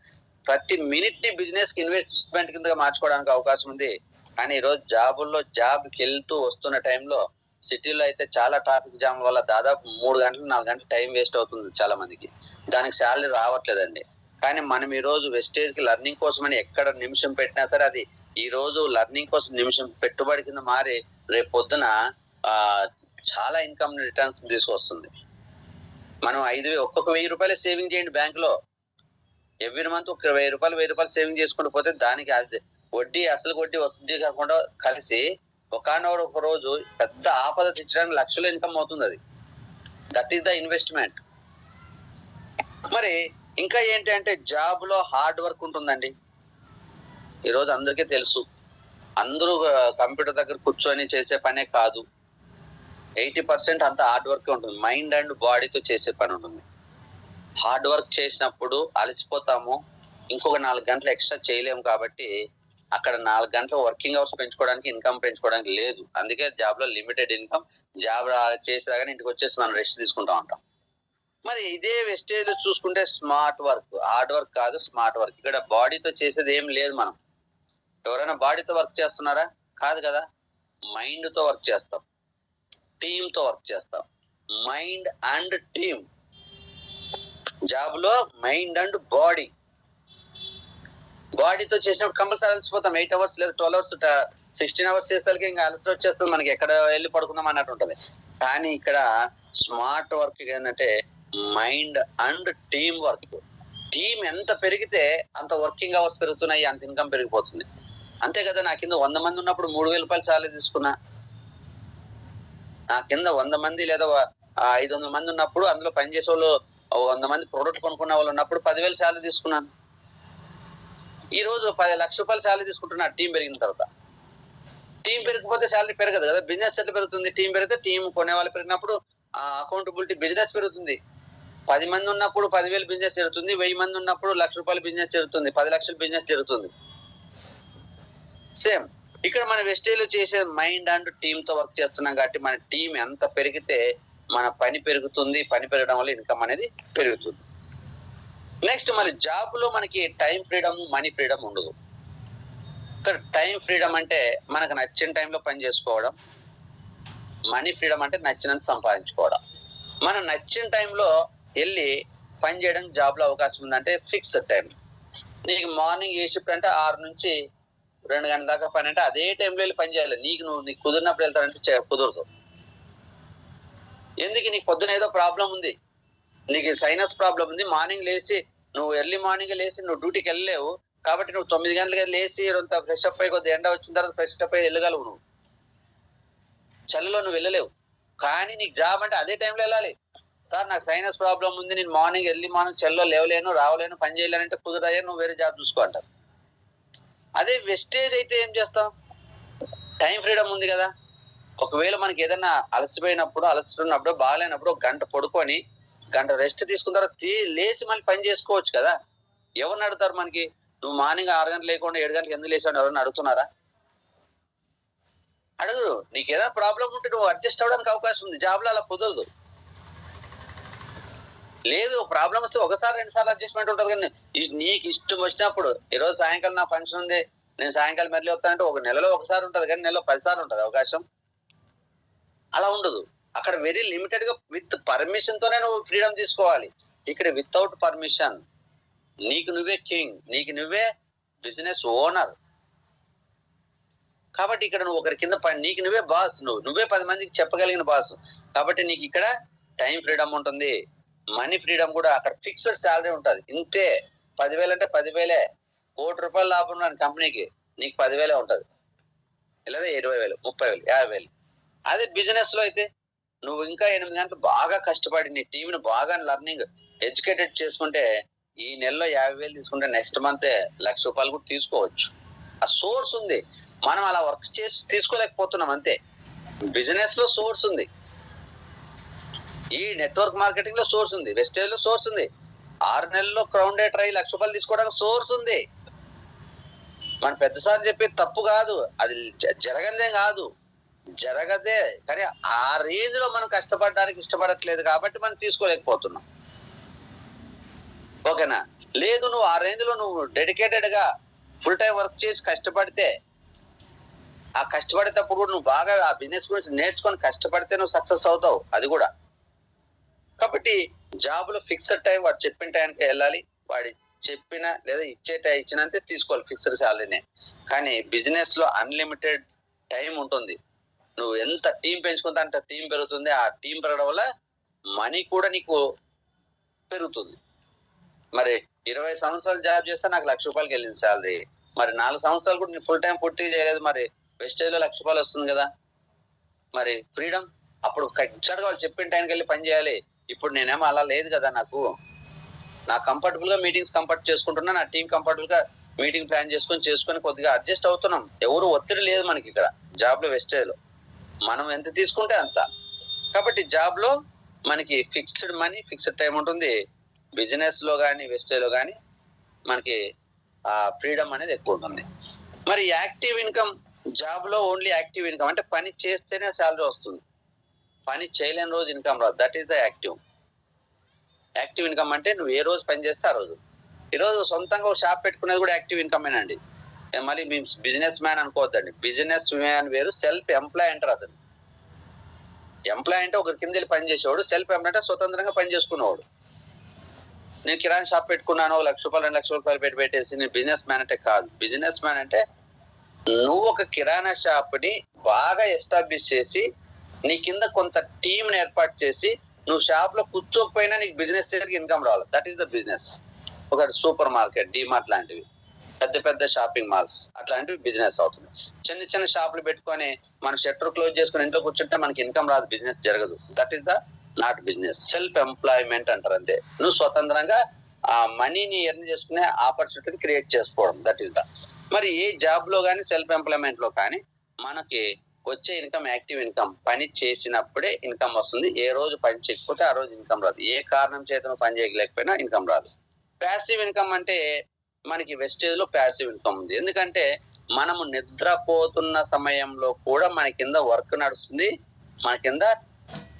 [SPEAKER 1] ప్రతి మినిట్ ని బిజినెస్ కి ఇన్వెస్ట్మెంట్ కింద మార్చుకోవడానికి అవకాశం ఉంది. కానీ ఈరోజు జాబ్కి వెళ్తూ వస్తున్న టైంలో సిటీలో అయితే చాలా ట్రాఫిక్ జామ్ వల్ల దాదాపు 3 గంటలు 4 గంటలు టైం వేస్ట్ అవుతుంది చాలా మందికి. దానికి శాలరీ రావట్లేదండి. కానీ మనం ఈ రోజు వెస్టేజ్ కి లర్నింగ్ కోసమని ఎక్కడ నిమిషం పెట్టినా సరే, అది ఈ రోజు లర్నింగ్ కోసం నిమిషం పెట్టుబడి కింద మారి రేపు పొద్దున చాలా ఇన్కమ్ రిటర్న్స్ తీసుకొస్తుంది. మనం ఒక్కొక్క 1000 రూపాయలు సేవింగ్ చేయండి బ్యాంక్ లో, ఎవ్రీ మంత్ ఒక 1000 రూపాయలు సేవింగ్ చేసుకుంటూ పోతే దానికి వడ్డీ, అసలు వడ్డీ వసూలు కాకుండా కలిసి ఒక రోజు పెద్ద ఆపద తెచ్చడానికి లక్షల ఇన్కమ్ అవుతుంది. అది దట్ ఈస్ ద ఇన్వెస్ట్మెంట్. మరి ఇంకా ఏంటంటే జాబ్ లో హార్డ్ వర్క్ ఉంటుందండి. ఈరోజు అందరికీ తెలుసు, అందరూ కంప్యూటర్ దగ్గర కూర్చొని చేసే పనే కాదు. 80% అంతా హార్డ్ వర్క్ ఉంటుంది. మైండ్ అండ్ బాడీతో చేసే పని ఉంటుంది. హార్డ్ వర్క్ చేసినప్పుడు అలసిపోతాము, ఇంకొక 4 గంటలు ఎక్స్ట్రా చేయలేము. కాబట్టి అక్కడ 4 గంటల వర్కింగ్ అవర్స్ పెంచుకోవడానికి, ఇన్కమ్ పెంచుకోవడానికి లేదు. అందుకే జాబ్ లో లిమిటెడ్ ఇన్కమ్. జాబ్ చేసి రాగానే ఇంటికి వచ్చేసి మనం రెస్ట్ తీసుకుంటా ఉంటాం. మరి ఇదే వెస్టేజ్ లో చూసుకుంటే స్మార్ట్ వర్క్, హార్డ్ వర్క్ కాదు, స్మార్ట్ వర్క్. ఇక్కడ బాడీతో చేసేది ఏం లేదు. మనం ఎవరైనా బాడీతో వర్క్ చేస్తున్నారా? కాదు కదా. మైండ్ తో వర్క్ చేస్తాం, టీమ్ తో వర్క్ చేస్తాం. Mind and team. జాబ్ లో మైండ్ అండ్ బాడీతో చేసినప్పుడు కంపల్సరీ అలసిపోతాం. 8 అవర్స్ లేదా 12 అవర్స్ 16 అవర్స్ చేసేసరికి ఇంకా అలసి వచ్చేస్తుంది, మనకి ఎక్కడ వెళ్ళి పడుకుందాం అన్నట్టు ఉంటుంది. కానీ ఇక్కడ స్మార్ట్ వర్క్ ఏంటంటే mind and team work. Team ఎంత పెరిగితే అంత వర్కింగ్ అవర్స్ పెరుగుతున్నాయి, అంత ఇన్కమ్ పెరిగిపోతుంది. అంతే కదా. నా కింద 100 మంది ఉన్నప్పుడు 3000 రూపాయలు శాలరీ తీసుకున్నా. నా కింద 100 మంది లేదా 500 మంది ఉన్నప్పుడు, అందులో పనిచేసే వాళ్ళు 100 మంది ప్రొడక్ట్ కొనుక్కున్న వాళ్ళు ఉన్నప్పుడు 10,000 శాలరీ తీసుకున్నాను. ఈ రోజు 10 లక్షల రూపాయలు శాలరీ తీసుకుంటున్నా టీం పెరిగిన తర్వాత. టీం పెరిగిపోతే శాలరీ పెరగదు కదా. బిజినెస్ ఎట్లా పెరుగుతుంది? టీం పెరిగితే, టీం కొనే వాళ్ళు పెరిగినప్పుడు అకౌంటబిలిటీ, బిజినెస్ పెరుగుతుంది. 10 మంది ఉన్నప్పుడు 10,000 బిజినెస్ జరుగుతుంది, 1000 మంది ఉన్నప్పుడు 1,00,000 రూపాయలు బిజినెస్ జరుగుతుంది, 10 లక్షల బిజినెస్ జరుగుతుంది. సేమ్ ఇక్కడ మన వెస్టేజ్ చేసే మైండ్ అండ్ టీమ్ తో వర్క్ చేస్తున్నాం కాబట్టి మన టీం ఎంత పెరిగితే మన పని పెరుగుతుంది. పని పెరగడం వల్ల ఇన్కమ్ అనేది పెరుగుతుంది. నెక్స్ట్ మరి జాబ్ లో మనకి టైం ఫ్రీడమ్, మనీ ఫ్రీడమ్ ఉండదు. ఇక్కడ టైం ఫ్రీడమ్ అంటే మనకు నచ్చిన టైంలో పని చేసుకోవడం, మనీ ఫ్రీడమ్ అంటే నచ్చినంత సంపాదించుకోవడం. మనం నచ్చిన టైంలో వెళ్ళి పని చేయడం జాబ్ లో అవకాశం ఉందంటే ఫిక్స్డ్ టైం. నీకు మార్నింగ్ ఏ షిఫ్ట్ అంటే 6 నుంచి 2 గంటల దాకా పని అంటే అదే టైంలో వెళ్ళి పని చేయాలి. నీకు కుదిరినప్పుడు వెళ్తానంటే కుదరదు. ఎందుకు నీకు పొద్దున ఏదో ప్రాబ్లం ఉంది, నీకు సైనస్ ప్రాబ్లం ఉంది, మార్నింగ్ లేచి నువ్వు ఎర్లీ మార్నింగ్ లేచి నువ్వు డ్యూటీకి వెళ్ళలేవు కాబట్టి నువ్వు 9 గంటలకి లేచి కొంత ఫ్రెష్ అప్ అయ్యి కొద్ది ఎండ వచ్చిన తర్వాత ఫ్రెష్ అప్ అయ్యి వెళ్ళగలవు. నువ్వు చలిలో నువ్వు వెళ్ళలేవు, కానీ నీకు జాబ్ అంటే అదే టైంలో వెళ్ళాలి. సార్ నాకు సైనస్ ప్రాబ్లం ఉంది, నేను మార్నింగ్ ఎర్లీ మార్నింగ్ చలిలో లేవలేను, రావలేను, పని చేయలేనంటే కుదరయ్యా, నువ్వు వేరే జాబ్ చూసుకో అంటారు. అదే వెస్టేజ్ అయితే ఏం చేస్తాం, టైం ఫ్రీడమ్ ఉంది కదా. ఒకవేళ మనకి ఏదైనా అలసిపోయినప్పుడు బాగాలేనప్పుడు ఒక గంట పడుకొని గంట రెస్ట్ తీసుకున్న తర్వాత లేచి మళ్ళీ పని చేసుకోవచ్చు కదా. ఎవరిని అడుగుతారు మనకి, నువ్వు మార్నింగ్ 6 గంటలు లేకుండా 7 గంటలకు ఎందుకు లేచావు ఎవరైనా అడుగుతున్నారా? అడుగు. నీకు ఏదైనా ప్రాబ్లం ఉంటే నువ్వు అడ్జస్ట్ అవ్వడానికి అవకాశం ఉంది, జాబ్లో అలా కుదరదు. లేదు ప్రాబ్లం వస్తే ఒకసారి 2 సార్లు అడ్జస్ట్మెంట్ ఉంటుంది, కానీ నీకు ఇష్టం వచ్చినప్పుడు ఈరోజు సాయంకాలం నా ఫంక్షన్ ఉంది నేను సాయంకాలం మళ్ళీ వస్తానంటే ఒక నెలలో ఒకసారి ఉంటుంది, కానీ నెలలో 10 సార్లు ఉంటుంది అవకాశం. అలా ఉండదు. అక్కడ వెరీ లిమిటెడ్ గా విత్ పర్మిషన్ తోనే నువ్వు ఫ్రీడమ్ తీసుకోవాలి. ఇక్కడ వితౌట్ పర్మిషన్ నీకు నువ్వే కింగ్, నీకు నువ్వే బిజినెస్ ఓనర్. కాబట్టి ఇక్కడ నువ్వు ఒకరి కింద నీకు నువ్వే బాస్, నువ్వే 10 మందికి చెప్పగలిగిన బాస్. కాబట్టి నీకు ఇక్కడ టైం ఫ్రీడమ్ ఉంటుంది, మనీ ఫ్రీడమ్ కూడా. అక్కడ ఫిక్స్డ్ శాలరీ ఉంటుంది, ఇంతే. 10,000 అంటే 10,000, ₹1,00,00,000 లాభం ఉన్న కంపెనీకి నీకు 10,000 ఉంటుంది, లేదా 20,000, 30,000, 50,000. అదే బిజినెస్ లో అయితే నువ్వు ఇంకా 8 గంటలు బాగా కష్టపడి నీ టీంని బాగా లర్నింగ్ ఎడ్యుకేటెడ్ చేసుకుంటే ఈ నెలలో 50,000 తీసుకుంటే నెక్స్ట్ మంత్ ₹1,00,000 కూడా తీసుకోవచ్చు. ఆ సోర్స్ ఉంది, మనం అలా వర్క్ చేసి తీసుకోలేకపోతున్నాం అంతే. బిజినెస్ లో సోర్స్ ఉంది, ఈ నెట్వర్క్ మార్కెటింగ్ లో సోర్స్ ఉంది, వెస్టేజ్ లో సోర్స్ ఉంది, 6 నెలల్లో క్రౌండెడ్ ట్రై ₹1,00,000 తీసుకోవడానికి సోర్స్ ఉంది. మన పెద్దసారి చెప్పేది తప్పు కాదు, అది జరగదేం కాదు, జరగదే. కానీ ఆ రేంజ్ లో మనం కష్టపడడానికి ఇష్టపడట్లేదు కాబట్టి మనం తీసుకోలేకపోతున్నాం. ఓకేనా? లేదు నువ్వు ఆ రేంజ్ లో నువ్వు డెడికేటెడ్ గా ఫుల్ టైం వర్క్ చేసి కష్టపడితే, ఆ కష్టపడేటప్పుడు కూడా నువ్వు బాగా ఆ బిజినెస్ గురించి నేర్చుకొని కష్టపడితే నువ్వు సక్సెస్ అవుతావు. అది కూడా కాబట్టి జాబ్ లో ఫిక్స్డ్ టైం వాడు చెప్పిన టైంకి వెళ్ళాలి, వాడి చెప్పిన లేదా ఇచ్చినంతే తీసుకోవాలి ఫిక్స్డ్ శాలరీనే. కానీ బిజినెస్ లో అన్లిమిటెడ్ టైం ఉంటుంది. నువ్వు ఎంత టీం పెంచుకుంటే అంత టీం పెరుగుతుంది, ఆ టీం పెరగడం వల్ల మనీ కూడా నీకు పెరుగుతుంది. మరి 20 సంవత్సరాలు జాబ్ చేస్తే నాకు ₹1,00,000 వెళ్ళింది శాలరీ, మరి 4 సంవత్సరాలు కూడా నేను ఫుల్ టైం పూర్తి చేయలేదు, మరి వెస్టేజ్ లో ₹1,00,000 వస్తుంది కదా. మరి ఫ్రీడమ్ అప్పుడు ఖచ్చితంగా వాళ్ళు చెప్పిన టైంకి వెళ్ళి పని చేయాలి. ఇప్పుడు నేనేమో అలా లేదు కదా, నా కంఫర్టబుల్ గా మీటింగ్స్ కంఫర్ట్ చేసుకుంటున్నా, నా టీం కంఫర్టబుల్ గా మీటింగ్ ప్లాన్ చేసుకొని కొద్దిగా అడ్జస్ట్ అవుతున్నాం. ఎవరు ఒత్తిడి లేదు మనకి ఇక్కడ జాబ్ లో, వెస్టేజ్ లో మనం ఎంత తీసుకుంటే అంత. కాబట్టి జాబ్ లో మనకి ఫిక్స్డ్ మనీ, ఫిక్స్డ్ టైం ఉంటుంది. బిజినెస్ లో కానీ వెస్టేజ్ లో కానీ మనకి ఆ ఫ్రీడమ్ అనేది ఎక్కువ ఉంటుంది. మరి యాక్టివ్ ఇన్కమ్, జాబ్ లో ఓన్లీ యాక్టివ్ ఇన్కమ్ అంటే పని చేస్తేనే శాలరీ వస్తుంది, పని చేయలేని రోజు ఇన్కమ్ రాదు. That is the active income అంటే నువ్వు ఏ రోజు పని చేస్తే ఆ రోజు. ఈరోజు సొంతంగా ఒక షాప్ పెట్టుకునేది కూడా యాక్టివ్ ఇన్కమేనండి. మళ్ళీ మేము బిజినెస్ మ్యాన్ అనుకోవద్దండి, బిజినెస్ మ్యాన్ వేరు, సెల్ఫ్ ఎంప్లాయ్ అంటారు. అతను ఎంప్లాయ్ అంటే ఒకరి కింద పని చేసేవాడు, సెల్ఫ్ ఎంప్లాయ్ అంటే స్వతంత్రంగా పని చేసుకునేవాడు. నేను కిరాణా షాప్ పెట్టుకున్నాను, ₹1,00,000 2,00,000 పెట్టేసి నేను బిజినెస్ మ్యాన్ అంటే కాదు. బిజినెస్ మ్యాన్ అంటే నువ్వు ఒక కిరాణా షాప్ ని బాగా ఎస్టాబ్లిష్ చేసి నీ కింద కొంత టీంని ఏర్పాటు చేసి నువ్వు షాప్ లో కూర్చోకపోయినా నీకు బిజినెస్ చేయడానికి ఇన్కమ్ రావాలి. That is the business. ఒక సూపర్ మార్కెట్, డిమార్ట్ లాంటివి, పెద్ద షాపింగ్ మాల్స్ అట్లాంటివి బిజినెస్ అవుతుంది. చిన్న షాపులు పెట్టుకొని మన షట్టర్ క్లోజ్ చేసుకుని ఇంట్లో కూర్చుంటే మనకి ఇన్కమ్ రాదు, బిజినెస్ జరగదు. That is the not business. Self employment అంటారు అంతే. నువ్వు స్వతంత్రంగా ఆ మనీని ఎర్న్ చేసుకునే ఆపర్చునిటీని క్రియేట్ చేసుకోవడం. That is the. మరి ఏ జాబ్ లో కానీ సెల్ఫ్ ఎంప్లాయ్మెంట్ లో కానీ మనకి వచ్చే ఇన్కమ్ యాక్టివ్ ఇన్కమ్. పని చేసినప్పుడే ఇన్కమ్ వస్తుంది, ఏ రోజు పని చేయకపోతే ఆ రోజు ఇన్కమ్ రాదు. ఏ కారణం చేత పని చేయలేకపోయినా ఇన్కమ్ రాదు. ప్యాసివ్ ఇన్కమ్ అంటే మనకి వెస్టేజ్ లో ప్యాసివ్ ఇన్కమ్ ఉంది. ఎందుకంటే మనము నిద్రపోతున్న సమయంలో కూడా మన కింద వర్క్ నడుస్తుంది, మన కింద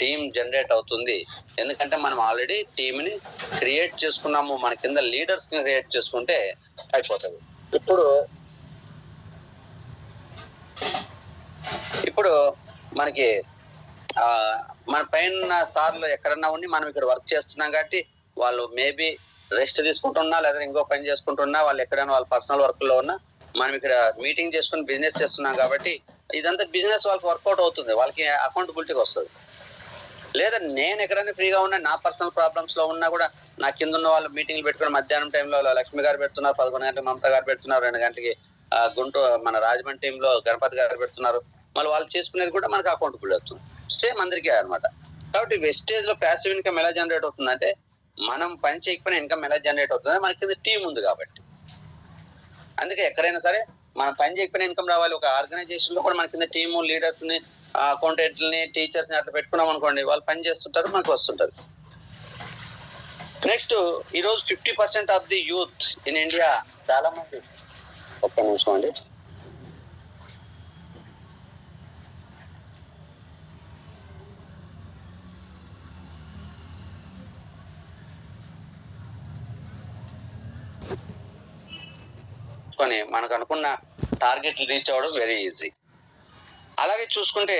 [SPEAKER 1] టీం జనరేట్ అవుతుంది. ఎందుకంటే మనం ఆల్రెడీ టీమ్ ని క్రియేట్ చేసుకున్నాము, మన కింద లీడర్స్ ని క్రియేట్ చేసుకుంటే అయిపోతుంది. ఇప్పుడు మనకి మన పైన సార్లు ఎక్కడన్నా ఉండి మనం ఇక్కడ వర్క్ చేస్తున్నాం కాబట్టి వాళ్ళు మేబీ రెస్ట్ తీసుకుంటున్నా లేదా ఇంకో పని చేసుకుంటున్నా, వాళ్ళు ఎక్కడైనా వాళ్ళ పర్సనల్ వర్క్ లో ఉన్నా మనం ఇక్కడ మీటింగ్ చేసుకుని బిజినెస్ చేస్తున్నాం కాబట్టి ఇదంతా బిజినెస్ వాళ్ళకి వర్కౌట్ అవుతుంది, వాళ్ళకి అకౌంటబిలిటీకి వస్తుంది. లేదా నేను ఎక్కడైనా ఫ్రీగా ఉన్నా, నా పర్సనల్ ప్రాబ్లమ్స్ లో ఉన్నా కూడా నా కింద ఉన్న వాళ్ళు మీటింగ్లు పెట్టుకుని మధ్యాహ్నం టైంలో లక్ష్మి గారు పెడుతున్నారు, 11 గంటలకు మమతా గారు పెడుతున్నారు, 2 గంటలకి గుంటూరు మన రాజమండ్రి టీంలో గణపతి గారు పెడుతున్నారు. మళ్ళీ వాళ్ళు చేసుకునేది కూడా మనకు అకౌంట్ బిల్ అవుతుంది. సేమ్ అందరికీ అనమాట. కాబట్టి వెస్టేజ్ లో ప్యాసివ్ ఇన్కమ్ ఎలా జనరేట్ అవుతుందంటే, మనం పని చేయకపోయినా ఇన్కమ్ ఎలా జనరేట్ అవుతుంది, మన కింద టీం ఉంది కాబట్టి. అందుకే ఎక్కడైనా సరే మనం పని చేయకపోయినా ఇన్కమ్ రావాలి. ఒక ఆర్గనైజేషన్ లో కూడా మన కింద టీము, లీడర్స్ ని, అకౌంటెంట్ని, టీచర్స్ ని అట్లా పెట్టుకున్నాం అనుకోండి, వాళ్ళు పని చేస్తుంటారు, మనకు వస్తుంటారు. నెక్స్ట్, ఈరోజు 50% of the youth in India, చాలా మంది, ఒక్క నిమిషం అండి, మనకు అనుకున్న టార్గెట్లు రీచ్ అవ్వడం వెరీ ఈజీ. అలాగే చూసుకుంటే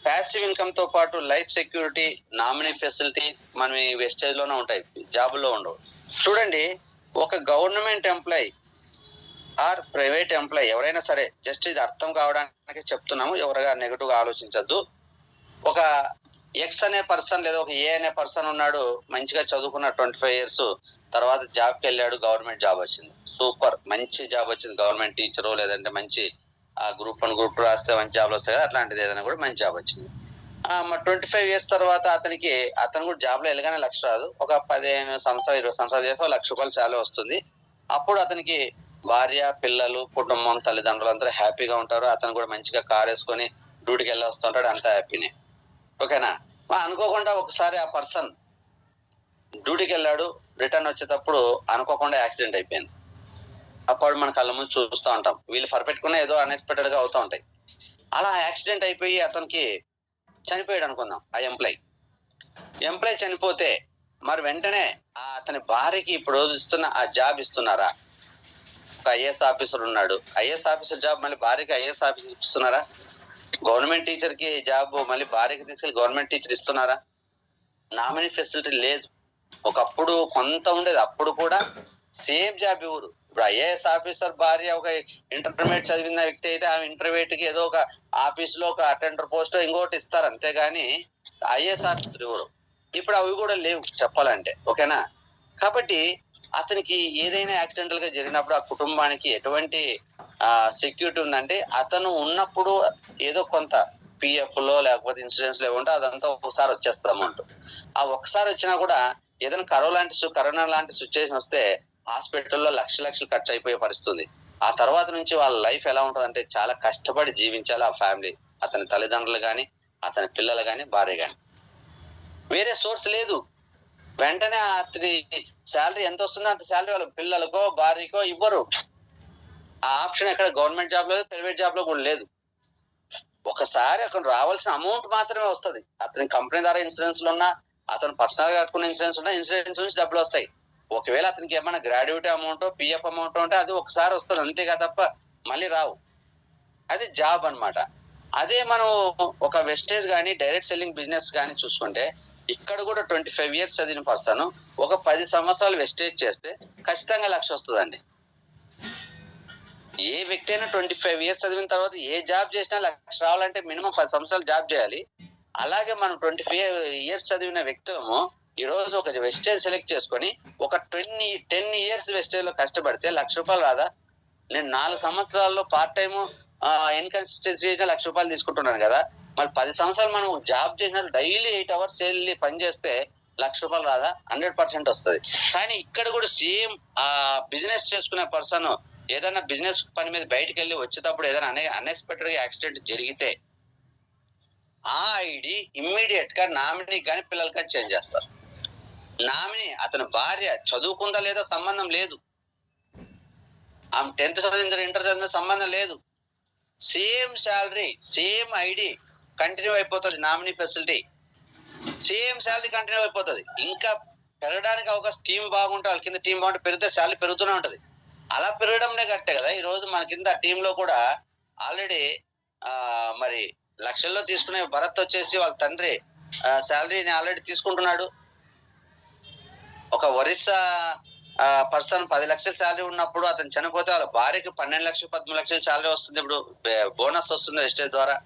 [SPEAKER 1] ప్యాసివ్ ఇన్కమ్ తో పాటు లైఫ్ సెక్యూరిటీ, నామినీ ఫెసిలిటీ మనం ఈ వెస్టేజ్ లోనే ఉంటాయి, జాబుల్లో ఉండవు. చూడండి, ఒక government employee or private employee ఎవరైనా సరే, జస్ట్ ఇది అర్థం కావడానికి చెప్తున్నాము, ఎవరుగా నెగటివ్ గా ఆలోచించద్దు. ఒక ఎక్స్ అనే పర్సన్ లేదా ఒక ఏ అనే పర్సన్ ఉన్నాడు, మంచిగా చదువుకున్న 25 years, తర్వాత జాబ్కి వెళ్ళాడు, గవర్నమెంట్ జాబ్ వచ్చింది, సూపర్, మంచి జాబ్ వచ్చింది, గవర్నమెంట్ టీచరు లేదంటే మంచి గ్రూప్ 1 గ్రూప్ 2 రాస్తే మంచి జాబ్లు వస్తాయి కదా, అట్లాంటిది ఏదైనా కూడా మంచి జాబ్ వచ్చింది. 25 years తర్వాత అతను కూడా జాబ్ లో వెళ్ళగానే 1,00,000 రాదు, ఒక 15 సంవత్సరాలు 20 సంవత్సరాలు చేస్తే 1,00,000 రూపాయలు శాలరీ వస్తుంది. అప్పుడు అతనికి భార్య, పిల్లలు, కుటుంబం, తల్లిదండ్రులు అందరూ హ్యాపీగా ఉంటారు. అతను కూడా మంచిగా కార్ వేసుకొని డ్యూటీకి వెళ్ళి వస్తుంటాడు, అంతా హ్యాపీనే. ఓకేనా? అనుకోకుండా ఒకసారి ఆ పర్సన్ డ్యూటీకి వెళ్ళాడు, రిటర్న్ వచ్చేటప్పుడు అనుకోకుండా యాక్సిడెంట్ అయిపోయింది. అప్పుడు మన కళ్ళ ముందు చూస్తూ ఉంటాం, వీళ్ళు పర్ఫెక్ట్గా ఏదో అన్ఎక్స్పెక్టెడ్ గా అవుతూ ఉంటాయి. అలా యాక్సిడెంట్ అయిపోయి అతనికి చనిపోయాడు అనుకుందాం. ఆ ఎంప్లాయ్ చనిపోతే మరి వెంటనే అతని భార్యకి ఇప్పుడు ఇస్తున్న ఆ జాబ్ ఇస్తున్నారా? ఒక ఐఏఎస్ ఆఫీసర్ ఉన్నాడు, ఐఏఎస్ ఆఫీసర్ జాబ్ మళ్ళీ భార్యకి ఐఏఎస్ ఆఫీసర్ ఇస్తున్నారా? గవర్నమెంట్ టీచర్ కి జాబ్ మళ్ళీ భార్యకి తీసుకెళ్లి గవర్నమెంట్ టీచర్ ఇస్తున్నారా? నామినీ ఫెసిలిటీ లేదు. ఒకప్పుడు కొంత ఉండేది, అప్పుడు కూడా సేమ్ జాబ్ ఇవ్వరు. ఇప్పుడు ఐఏఎస్ ఆఫీసర్ భార్య ఒక ఇంటర్మీడియట్ చదివిన వ్యక్తి అయితే ఆమె ఇంటర్మీడియట్ కి ఏదో ఒక ఆఫీస్ లో ఒక అటెండర్ పోస్ట్ ఇంకోటి ఇస్తారు, అంతేగాని ఐఏఎస్ ఆఫీసర్ ఇవ్వరు. ఇప్పుడు అవి కూడా లేవు చెప్పాలంటే. ఓకేనా? కాబట్టి అతనికి ఏదైనా యాక్సిడెంటల్ గా జరిగినప్పుడు ఆ కుటుంబానికి ఎటువంటి సెక్యూరిటీ ఉందంటే, అతను ఉన్నప్పుడు ఏదో కొంత పిఎఫ్ లో లేకపోతే ఇన్సూరెన్స్ లో ఉంటే అదంతా ఒకసారి వచ్చేస్తుంది అమౌంట్. ఆ ఒక్కసారి వచ్చినా కూడా ఏదైనా కరోనా లాంటి సిచ్యువేషన్ వస్తే హాస్పిటల్లో లక్షలు ఖర్చు అయిపోయే పరిస్థితి. ఆ తర్వాత నుంచి వాళ్ళ లైఫ్ ఎలా ఉంటుందంటే, చాలా కష్టపడి జీవించాలి ఆ ఫ్యామిలీ, అతని తల్లిదండ్రులు గాని, అతని పిల్లలు గాని, భార్య గాని. వేరే సోర్స్ లేదు. వెంటనే అతని శాలరీ ఎంత వస్తుందో అంత శాలరీ వాళ్ళ పిల్లలకో భార్యకో ఇవ్వరు. ఆ ఆప్షన్ ఎక్కడ గవర్నమెంట్ జాబ్ లో, ప్రైవేట్ జాబ్ లో కూడా లేదు. ఒకసారి అక్కడ రావాల్సిన అమౌంట్ మాత్రమే వస్తుంది. అతని కంపెనీ ద్వారా ఇన్సూరెన్స్ ఉన్నా, అతను పర్సనల్ గా కట్టుకున్న ఇన్సూరెన్స్ ఉన్నా, ఇన్సూరెన్స్ నుంచి డబ్బులు వస్తాయి. ఒకవేళ అతనికి ఏమైనా గ్రాడ్యుయేట్ అమౌంట్, పిఎఫ్ అమౌంట్ ఉంటే అది ఒకసారి వస్తుంది, అంతేగా తప్ప మళ్ళీ రావు. అది జాబ్ అన్నమాట. అదే మనం ఒక వెస్టేజ్ గానీ, డైరెక్ట్ సెల్లింగ్ బిజినెస్ గానీ చూసుకుంటే, ఇక్కడ కూడా 25 years చదివిన పర్సన్ ఒక 10 సంవత్సరాలు వెస్టేజ్ చేస్తే ఖచ్చితంగా 1,00,000 వస్తుందండి. ఏ వ్యక్తి అయినా 25 years చదివిన తర్వాత ఏ జాబ్ చేసినా 1,00,000 రావాలంటే మినిమం 10 సంవత్సరాలు జాబ్ చేయాలి. అలాగే మనం 25 years చదివిన వ్యక్తులము ఈ రోజు ఒక వెస్టేజ్ సెలెక్ట్ చేసుకొని ఒక 10 years వెస్టేజ్ లో కష్టపడితే 1,00,000 రూపాయలు రాదా? నేను 4 సంవత్సరాల్లో పార్ట్ టైమ్ ఇన్కన్సిస్టెన్సీ 1,00,000 రూపాయలు తీసుకుంటున్నాను కదా. మరి 10 సంవత్సరాలు మనం జాబ్ చేసినట్టు డైలీ 8 hours వెళ్ళి పని చేస్తే 1,00,000 రూపాయలు రాదా? 100% వస్తుంది. కానీ ఇక్కడ కూడా సేమ్ బిజినెస్ చేసుకునే పర్సన్ ఏదైనా బిజినెస్ పని మీద బయటకు వెళ్ళి వచ్చేటప్పుడు ఏదైనా అన్ఎక్స్పెక్టెడ్ గా యాక్సిడెంట్ జరిగితే ఆ ఐడి ఇమ్మీడియట్ గా నామినీ కానీ పిల్లలు కానీ చేంజ్ చేస్తారు. నామినీ అతని భార్య చదువుకుందా లేదా సంబంధం లేదు, ఆమె 10th చదివిందా ఇంటర్ చదివిందా సంబంధం లేదు. Same salary, same ID continue అయిపోతుంది. Nominee facility same salary continue అయిపోతుంది. ఇంకా పెరగడానికి అవకాశం, టీం బాగుంటే వాళ్ళ కింద టీం బాగుంటే పెరిగితే శాలరీ పెరుగుతూనే ఉంటది. అలా పెరగడంనే కట్టే కదా ఈ రోజు మన కింద టీమ్ లో కూడా ఆల్రెడీ మరి లక్షల్లో తీసుకునే భరత్ వచ్చేసి వాళ్ళ తండ్రి శాలరీని ఆల్రెడీ తీసుకుంటున్నాడు. ఒక ఒరిస్సా పర్సన్ 10 లక్షల శాలరీ ఉన్నప్పుడు అతను చనిపోతే వాళ్ళ భార్యకి 12 లక్షలు 13 లక్షల శాలరీ వస్తుంది. ఇప్పుడు బోనస్ వస్తుంది వెస్టేజ్ ద్వారా.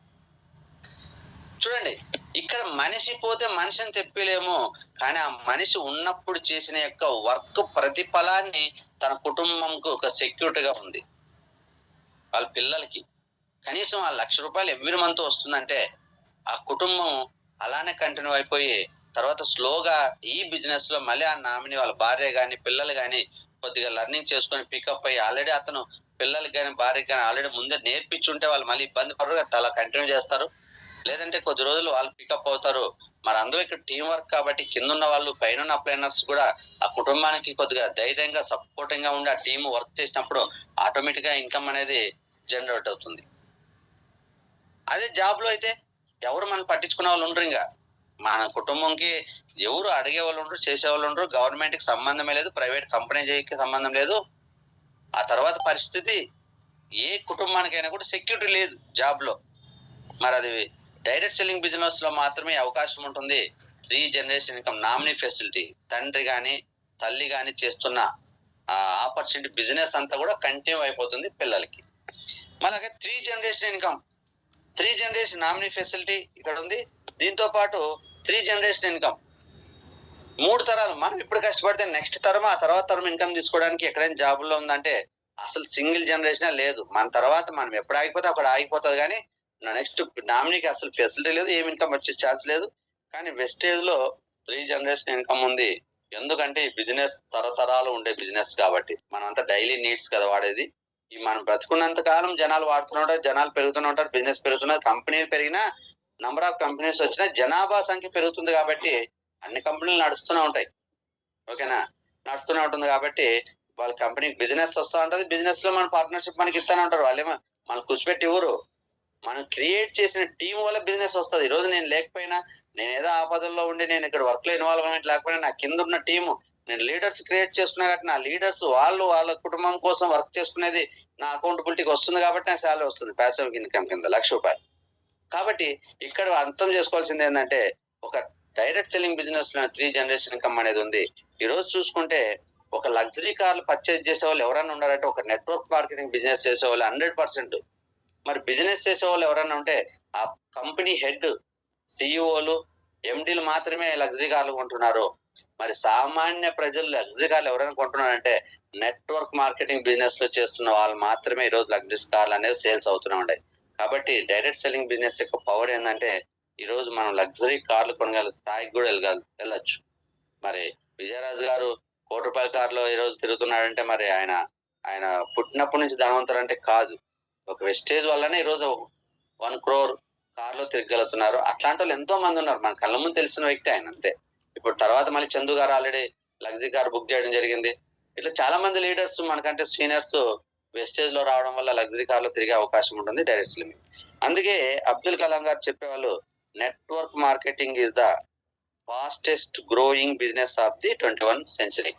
[SPEAKER 1] చూడండి, ఇక్కడ మనిషి పోతే మనిషిని తెప్పిలేము, కానీ ఆ మనిషి ఉన్నప్పుడు చేసిన యొక్క వర్క్ ప్రతిఫలాన్ని తన కుటుంబంకు ఒక సెక్యూరిటీగా ఉంది. వాళ్ళ పిల్లలకి కనీసం ఆ ₹1,00,000 ఎవ్రీ మంత్ వస్తుందంటే ఆ కుటుంబం అలానే కంటిన్యూ అయిపోయి తర్వాత స్లోగా ఈ బిజినెస్ లో మళ్ళీ ఆ నామిని వాళ్ళ భార్య గాని పిల్లలు గాని కొద్దిగా లర్నింగ్ చేసుకొని పికప్ అయ్యి ఆల్రెడీ అతను పిల్లలకి కానీ భార్యకి కానీ ఆల్రెడీ ముందే నేర్పించుంటే వాళ్ళు మళ్ళీ ఇబ్బంది పడరు, అలా కంటిన్యూ చేస్తారు. లేదంటే కొద్ది రోజులు వాళ్ళు పికప్ అవుతారు. మరి అందులో ఇక్కడ టీం వర్క్ కాబట్టి కింద ఉన్న వాళ్ళు పైన ఉన్న ప్లానర్స్ కూడా ఆ కుటుంబానికి కొద్దిగా ధైర్యంగా సపోర్టింగ్ గా ఉండి ఆ టీం వర్క్ చేసినప్పుడు ఆటోమేటిక్ గా ఇన్కమ్ అనేది జనరేట్ అవుతుంది. అదే జాబ్ లో అయితే ఎవరు మనం పట్టించుకునే వాళ్ళు ఉండరు. ఇంకా మన కుటుంబంకి ఎవరు అడిగే వాళ్ళు ఉండరు, చేసే వాళ్ళు ఉండరు. గవర్నమెంట్ కి సంబంధమే లేదు, ప్రైవేట్ కంపెనీకి సంబంధం లేదు. ఆ తర్వాత పరిస్థితి ఏ కుటుంబానికైనా కూడా సెక్యూరిటీ లేదు జాబ్ లో. మరి అది డైరెక్ట్ సెల్లింగ్ బిజినెస్ లో మాత్రమే అవకాశం ఉంటుంది. 3 జనరేషన్ ఇన్కమ్ నామినీ ఫెసిలిటీ, తండ్రి గాని తల్లి గాని చేస్తున్న ఆపర్చునిటీ బిజినెస్ అంతా కూడా కంటిన్యూ అయిపోతుంది పిల్లలకి. అలాగే 3 generation income, 3 generation nominee facility ఇక్కడ ఉంది. దీంతో పాటు 3 జనరేషన్ ఇన్కమ్, 3 తరాలు మనం ఇప్పుడు కష్టపడితే నెక్స్ట్ తరం ఆ తర్వాత తరం ఇన్కమ్ తీసుకోవడానికి ఎక్కడైనా జాబుల్లో ఉందంటే అసలు సింగిల్ జనరేషన్ లేదు. మన తర్వాత మనం ఎప్పుడు ఆగిపోతే అక్కడ ఆగిపోతుంది, కానీ నెక్స్ట్ నామినీకి అసలు ఫెసిలిటీ లేదు, ఏం ఇన్కమ్ వచ్చే ఛాన్స్ లేదు. కానీ వెస్టేజ్ లో 3 జనరేషన్ ఇన్కమ్ ఉంది. ఎందుకంటే ఈ బిజినెస్ తరతరాలు ఉండే బిజినెస్ కాబట్టి మనం అంతా డైలీ నీడ్స్ కదా వాడేది. ఈ మనం బ్రతుకున్నంత కాలం జనాలు వాడుతూనే ఉంటారు, జనాలు పెరుగుతూనే ఉంటారు, బిజినెస్ పెరుగుతున్నారు. కంపెనీలు పెరిగినా, నంబర్ ఆఫ్ కంపెనీస్ వచ్చినా జనాభా సంఖ్య పెరుగుతుంది కాబట్టి అన్ని కంపెనీలు నడుస్తూనే ఉంటాయి. ఓకేనా, నడుస్తూనే ఉంటుంది కాబట్టి వాళ్ళ కంపెనీకి బిజినెస్ వస్తూ ఉంటది. బిజినెస్ లో మన పార్ట్నర్షిప్ మనకి ఇస్తానే ఉంటారు. వాళ్ళేమో మనం కూర్చిపెట్టి ఇవ్వరు. మనం క్రియేట్ చేసిన టీం వల్ల బిజినెస్ వస్తుంది. ఈ రోజు నేను లేకపోయినా, నేను ఏదో ఆపదల్లో ఉండి నేను ఇక్కడ వర్క్ లో ఇన్వాల్వ్మెంట్ లేకపోయినా నా కింద ఉన్న టీము నేను లీడర్స్ క్రియేట్ చేసుకున్నా కాబట్టి నా లీడర్స్ వాళ్ళు వాళ్ళ కుటుంబం కోసం వర్క్ చేసుకునేది నా అకౌంటబిలిటీకి వస్తుంది కాబట్టి నాకు శాలరీ వస్తుంది. ప్యాసివ్ ఇన్కమ్ కింద ₹1,00,000. కాబట్టి ఇక్కడ అర్థం చేసుకోవాల్సింది ఏంటంటే ఒక డైరెక్ట్ సెల్లింగ్ బిజినెస్ లో 3 జనరేషన్ ఇన్కమ్ అనేది ఉంది. ఈ రోజు చూసుకుంటే ఒక లగ్జరీ కార్లు పర్చేజ్ చేసే వాళ్ళు ఎవరైనా ఉన్నారంటే ఒక నెట్వర్క్ మార్కెటింగ్ బిజినెస్ చేసే వాళ్ళు 100%. మరి బిజినెస్ చేసే వాళ్ళు ఎవరైనా ఉంటే ఆ కంపెనీ హెడ్, సిఇఓలు, ఎండీలు మాత్రమే లగ్జరీ కార్లు కొంటున్నారు. మరి సామాన్య ప్రజలు లగ్జరీ కార్లు ఎవరైనా కొంటున్నారంటే నెట్వర్క్ మార్కెటింగ్ బిజినెస్ లో చేస్తున్న వాళ్ళు మాత్రమే ఈ రోజు లగ్జరీ కార్లు అనేవి సేల్స్ అవుతూనే ఉంటాయి. కాబట్టి డైరెక్ట్ సెల్లింగ్ బిజినెస్ యొక్క పవర్ ఏంటంటే ఈ రోజు మనం లగ్జరీ కార్లు కొనగల స్థాయికి కూడా వెళ్ళొచ్చు. మరి విజయరాజు గారు ₹1,00,00,000 కారులో ఈ రోజు తిరుగుతున్నాడంటే మరి ఆయన ఆయన పుట్టినప్పటి నుంచి ధనవంతుడు అంటే కాదు. ఒక వెస్టేజ్ వల్లనే ఈ రోజు 1 crore కార్లో తిరగలుగుతున్నారు. అట్లాంటి వాళ్ళు ఎంతో మంది ఉన్నారు. మన కళ్ళ ముందు తెలిసిన వ్యక్తి ఆయన అంతే. ఇప్పుడు తర్వాత మళ్ళీ చందు గారు ఆల్రెడీ లగ్జరీ కార్ బుక్ చేయడం జరిగింది. ఇట్లా చాలా మంది లీడర్స్ మనకంటే సీనియర్స్ వెస్టేజ్ లో రావడం వల్ల లగ్జరీ కార్ లో తిరిగే అవకాశం ఉంటుంది డైరెక్ట్ సెల్లింగ్. అందుకే అబ్దుల్ కలాం గారు చెప్పేవాళ్ళు network marketing is the fastest growing business of the 21st century.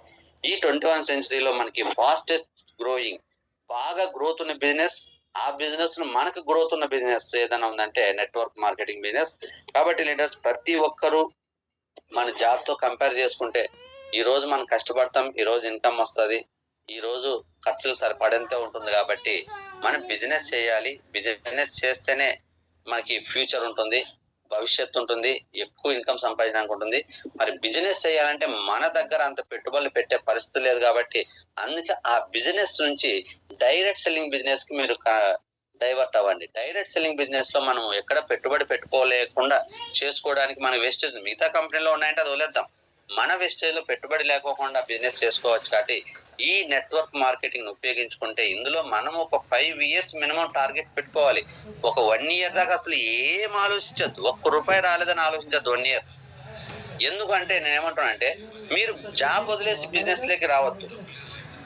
[SPEAKER 1] ఈ 21st century లో మనకి ఫాస్టెస్ట్ గ్రోయింగ్, బాగా గ్రోత్ ఉన్న బిజినెస్, ఆ బిజినెస్ మనకు గ్రోత్ ఉన్న బిజినెస్ ఏదైనా ఉందంటే నెట్వర్క్ మార్కెటింగ్ బిజినెస్. కాబట్టి లీడర్స్ ప్రతి ఒక్కరూ మన జాబ్ తో కంపేర్ చేసుకుంటే ఈ రోజు మనం కష్టపడతాం, ఈ రోజు ఇన్కమ్ వస్తుంది, ఈ రోజు ఖర్చులు సరిపడంతే ఉంటుంది. కాబట్టి మనం బిజినెస్ చేయాలి. బిజినెస్ చేస్తేనే మనకి ఫ్యూచర్ ఉంటుంది, భవిష్యత్తు ఉంటుంది, ఎక్కువ ఇన్కమ్ సంపాదించడానికి ఉంటుంది. మరి బిజినెస్ చేయాలంటే మన దగ్గర అంత పెట్టుబడులు పెట్టే పరిస్థితి లేదు కాబట్టి అందుకే ఆ బిజినెస్ నుంచి డైరెక్ట్ సెల్లింగ్ బిజినెస్ కి మీరు డైవర్ట్ అవ్వండి. డైరెక్ట్ సెల్లింగ్ బిజినెస్ లో మనం ఎక్కడ పెట్టుబడి పెట్టుకోలేకుండా చేసుకోవడానికి మన వేస్టేజ్ మిగతా కంపెనీలో ఉన్నాయంటే అది వదిలేద్దాం. మన వేస్టేజ్ లో పెట్టుబడి లేకోకుండా బిజినెస్ చేసుకోవచ్చు. కాబట్టి ఈ నెట్వర్క్ మార్కెటింగ్ ఉపయోగించుకుంటే ఇందులో మనం ఒక 5 years మినిమం టార్గెట్ పెట్టుకోవాలి. ఒక 1 year దాకా అసలు ఏం ఆలోచించద్దు, ₹1 రాలేదని ఆలోచించద్దు 1 year. ఎందుకంటే నేను ఏమంటానంటే మీరు జాబ్ వదిలేసి బిజినెస్ లోకి రావద్దు,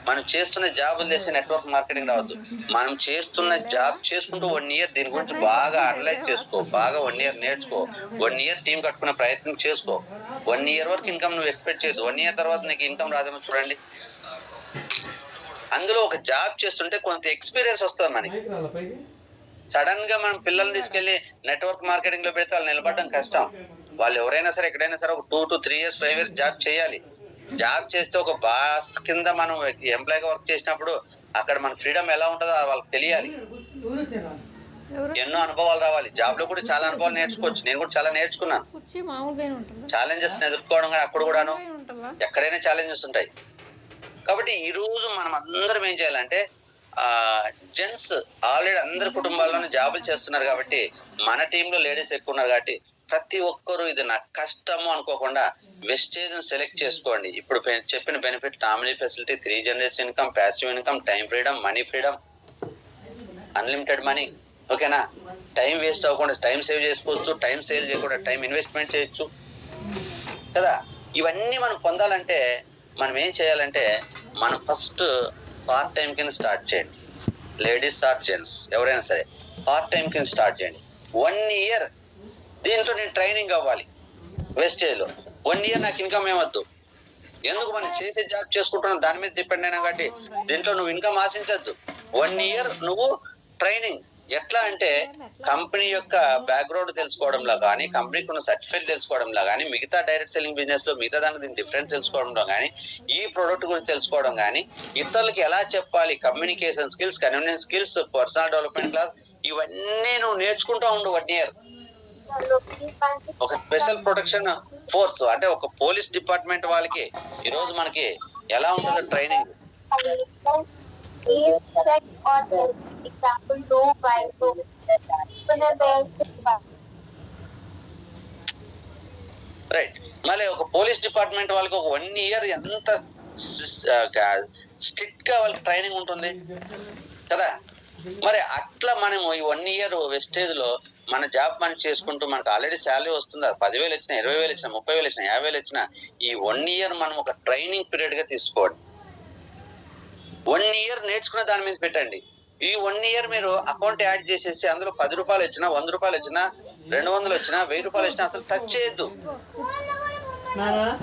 [SPEAKER 1] మనం చేస్తున్న జాబ్ వదిలేసి నెట్వర్క్ మార్కెటింగ్ రావద్దు. మనం చేస్తున్న జాబ్ చేసుకుంటూ 1 year దీని గురించి బాగా అనలైజ్ చేసుకో, బాగా 1 year నేర్చుకో, 1 year టీం కట్టుకునే ప్రయత్నం చేసుకో. 1 year వరకు ఇన్కమ్ నువ్వు ఎక్స్పెక్ట్ చేయదు, 1 year తర్వాత నీకు ఇన్కమ్ రాదేమో చూడండి. అందులో ఒక జాబ్ చేస్తుంటే కొంత ఎక్స్పీరియన్స్ వస్తుంది మనకి. సడన్ గా మనం పిల్లల్ని తీసుకెళ్లి నెట్వర్క్ మార్కెటింగ్ లో పెడితే వాళ్ళు నిలబడడం కష్టం. వాళ్ళు ఎవరైనా సరే ఎక్కడైనా సరే ఒక 2 to 3 years 5 years జాబ్ చేయాలి. జాబ్ చేస్తే ఒక బాస్ కింద మనం ఎంప్లాయ్ గా వర్క్ చేసినప్పుడు అక్కడ మన ఫ్రీడమ్ ఎలా ఉంటుందో వాళ్ళకి తెలియాలి. ఎన్నో అనుభవాలు రావాలి. జాబ్ లో కూడా చాలా అనుభవాలు నేర్చుకోవచ్చు. నేను కూడా చాలా నేర్చుకున్నాను. ఛాలెంజెస్ ఎదుర్కోవడం కానీ అప్పుడు కూడాను ఎక్కడైనా ఛాలెంజెస్ ఉంటాయి. కాబట్టి ఈ రోజు మనం అందరం ఏం చేయాలంటే జెంట్స్ ఆల్రెడీ అందరి కుటుంబాల్లోనే జాబులు చేస్తున్నారు కాబట్టి మన టీంలో లేడీస్ ఎక్కువ ఉన్నారు కాబట్టి ప్రతి ఒక్కరు ఇది నాకు కష్టము అనుకోకుండా వెస్టేజ్ సెలెక్ట్ చేసుకోండి. ఇప్పుడు చెప్పిన benefit nominee facility, 3 generation income, passive income, time freedom, money freedom, unlimited money. ఓకేనా? టైం వేస్ట్ అవ్వకుండా టైం సేవ్ చేసుకోవచ్చు, టైం సేవ్ చేయకుండా టైం ఇన్వెస్ట్మెంట్ చేయొచ్చు కదా. ఇవన్నీ మనం పొందాలంటే మనం ఏం చేయాలంటే మనం ఫస్ట్ పార్ట్ టైం కింద స్టార్ట్ చేయండి. లేడీస్ ఆర్ జెంట్స్ ఎవరైనా సరే పార్ట్ టైం కింద స్టార్ట్ చేయండి. 1 ఇయర్ దీంట్లో నేను ట్రైనింగ్ అవ్వాలి. వేస్టేజ్లో 1 ఇయర్ నాకు ఇన్కమ్ ఏమొద్దు. ఎందుకు మనం చేసే జాబ్ చేసుకుంటున్నాం దాని మీద డిపెండ్ అయినా కాబట్టి దీంట్లో నువ్వు ఇన్కమ్ ఆశించద్దు. 1 ఇయర్ నువ్వు ట్రైనింగ్. ఎట్లా అంటే కంపెనీ యొక్క బ్యాక్గ్రౌండ్ తెలుసుకోవడంలో కానీ, కంపెనీకి ఉన్న సర్టిఫికేట్ తెలుసుకోవడంలో కానీ, మిగతా డైరెక్ట్ సెల్లింగ్ బిజినెస్ లో మిగతా దానికి డిఫరెన్స్ తెలుసుకోవడంలో కానీ, ఈ ప్రొడక్ట్ గురించి తెలుసుకోవడం కానీ, ఇతరులకి ఎలా చెప్పాలి, communication skills, convenience skills, personal development class, ఇవన్నీ నువ్వు నేర్చుకుంటూ ఉండు 1 ఇయర్. ఒక స్పెషల్ ప్రొటెక్షన్ ఫోర్స్ అంటే ఒక పోలీస్ డిపార్ట్మెంట్ వాళ్ళకి ఈ రోజు మనకి ఎలా ఉంటుందో ట్రైనింగ్. రైట్. మళ్ళీ ఒక పోలీస్ డిపార్ట్మెంట్ వాళ్ళకి ఒక 1 ఇయర్ ఎంత స్ట్రిక్ట్ గా వాళ్ళకి ట్రైనింగ్ ఉంటుంది కదా. మరి అట్లా మనము ఈ 1 ఇయర్ వెస్టేజ్ లో మన జాబ్ మనం చేసుకుంటూ మనకు ఆల్రెడీ శాలరీ వస్తుంది. 10,000 వచ్చినా, 20,000 వచ్చినా, 30,000 వచ్చినా, 50,000 వచ్చినా ఈ 1 ఇయర్ మనం ఒక ట్రైనింగ్ పీరియడ్ గా తీసుకోండి. 1 ఇయర్ నేర్చుకునే దాని మీద పెట్టండి. ఈ 1 ఇయర్ మీరు అకౌంట్ యాడ్ చేసేసి అందులో 10 రూపాయలు వచ్చినా, 100 రూపాయలు వచ్చినా, 200 వచ్చినా, 1000 రూపాయలు వచ్చినా అసలు టచ్ చేయొద్దు.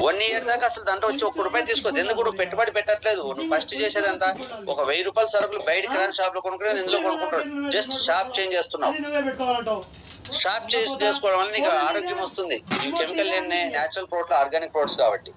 [SPEAKER 1] 1 ఇయర్ దాకా అసలు దాంట్లో వచ్చి 1 రూపాయి తీసుకోవద్దు. ఎందుకు నువ్వు పెట్టుబడి పెట్టట్లేదు. నువ్వు ఫస్ట్ చేసేదంతా ఒక 1000 రూపాయల సరుకులు బయట కిరాణా షాప్ లో కొనుక్కునేది ఇందులో కొనుక్కుంటాడు. జస్ట్ షాప్ చేంజ్ చేస్తున్నావు. షాప్ చేంజ్ చేసుకోవడం వల్ల నీకు ఆరోగ్యం వస్తుంది. ఈ కెమికల్ లేని నేచురల్ ప్రోడక్ట్, ఆర్గానిక్ ప్రోడక్ట్స్ కాబట్టి.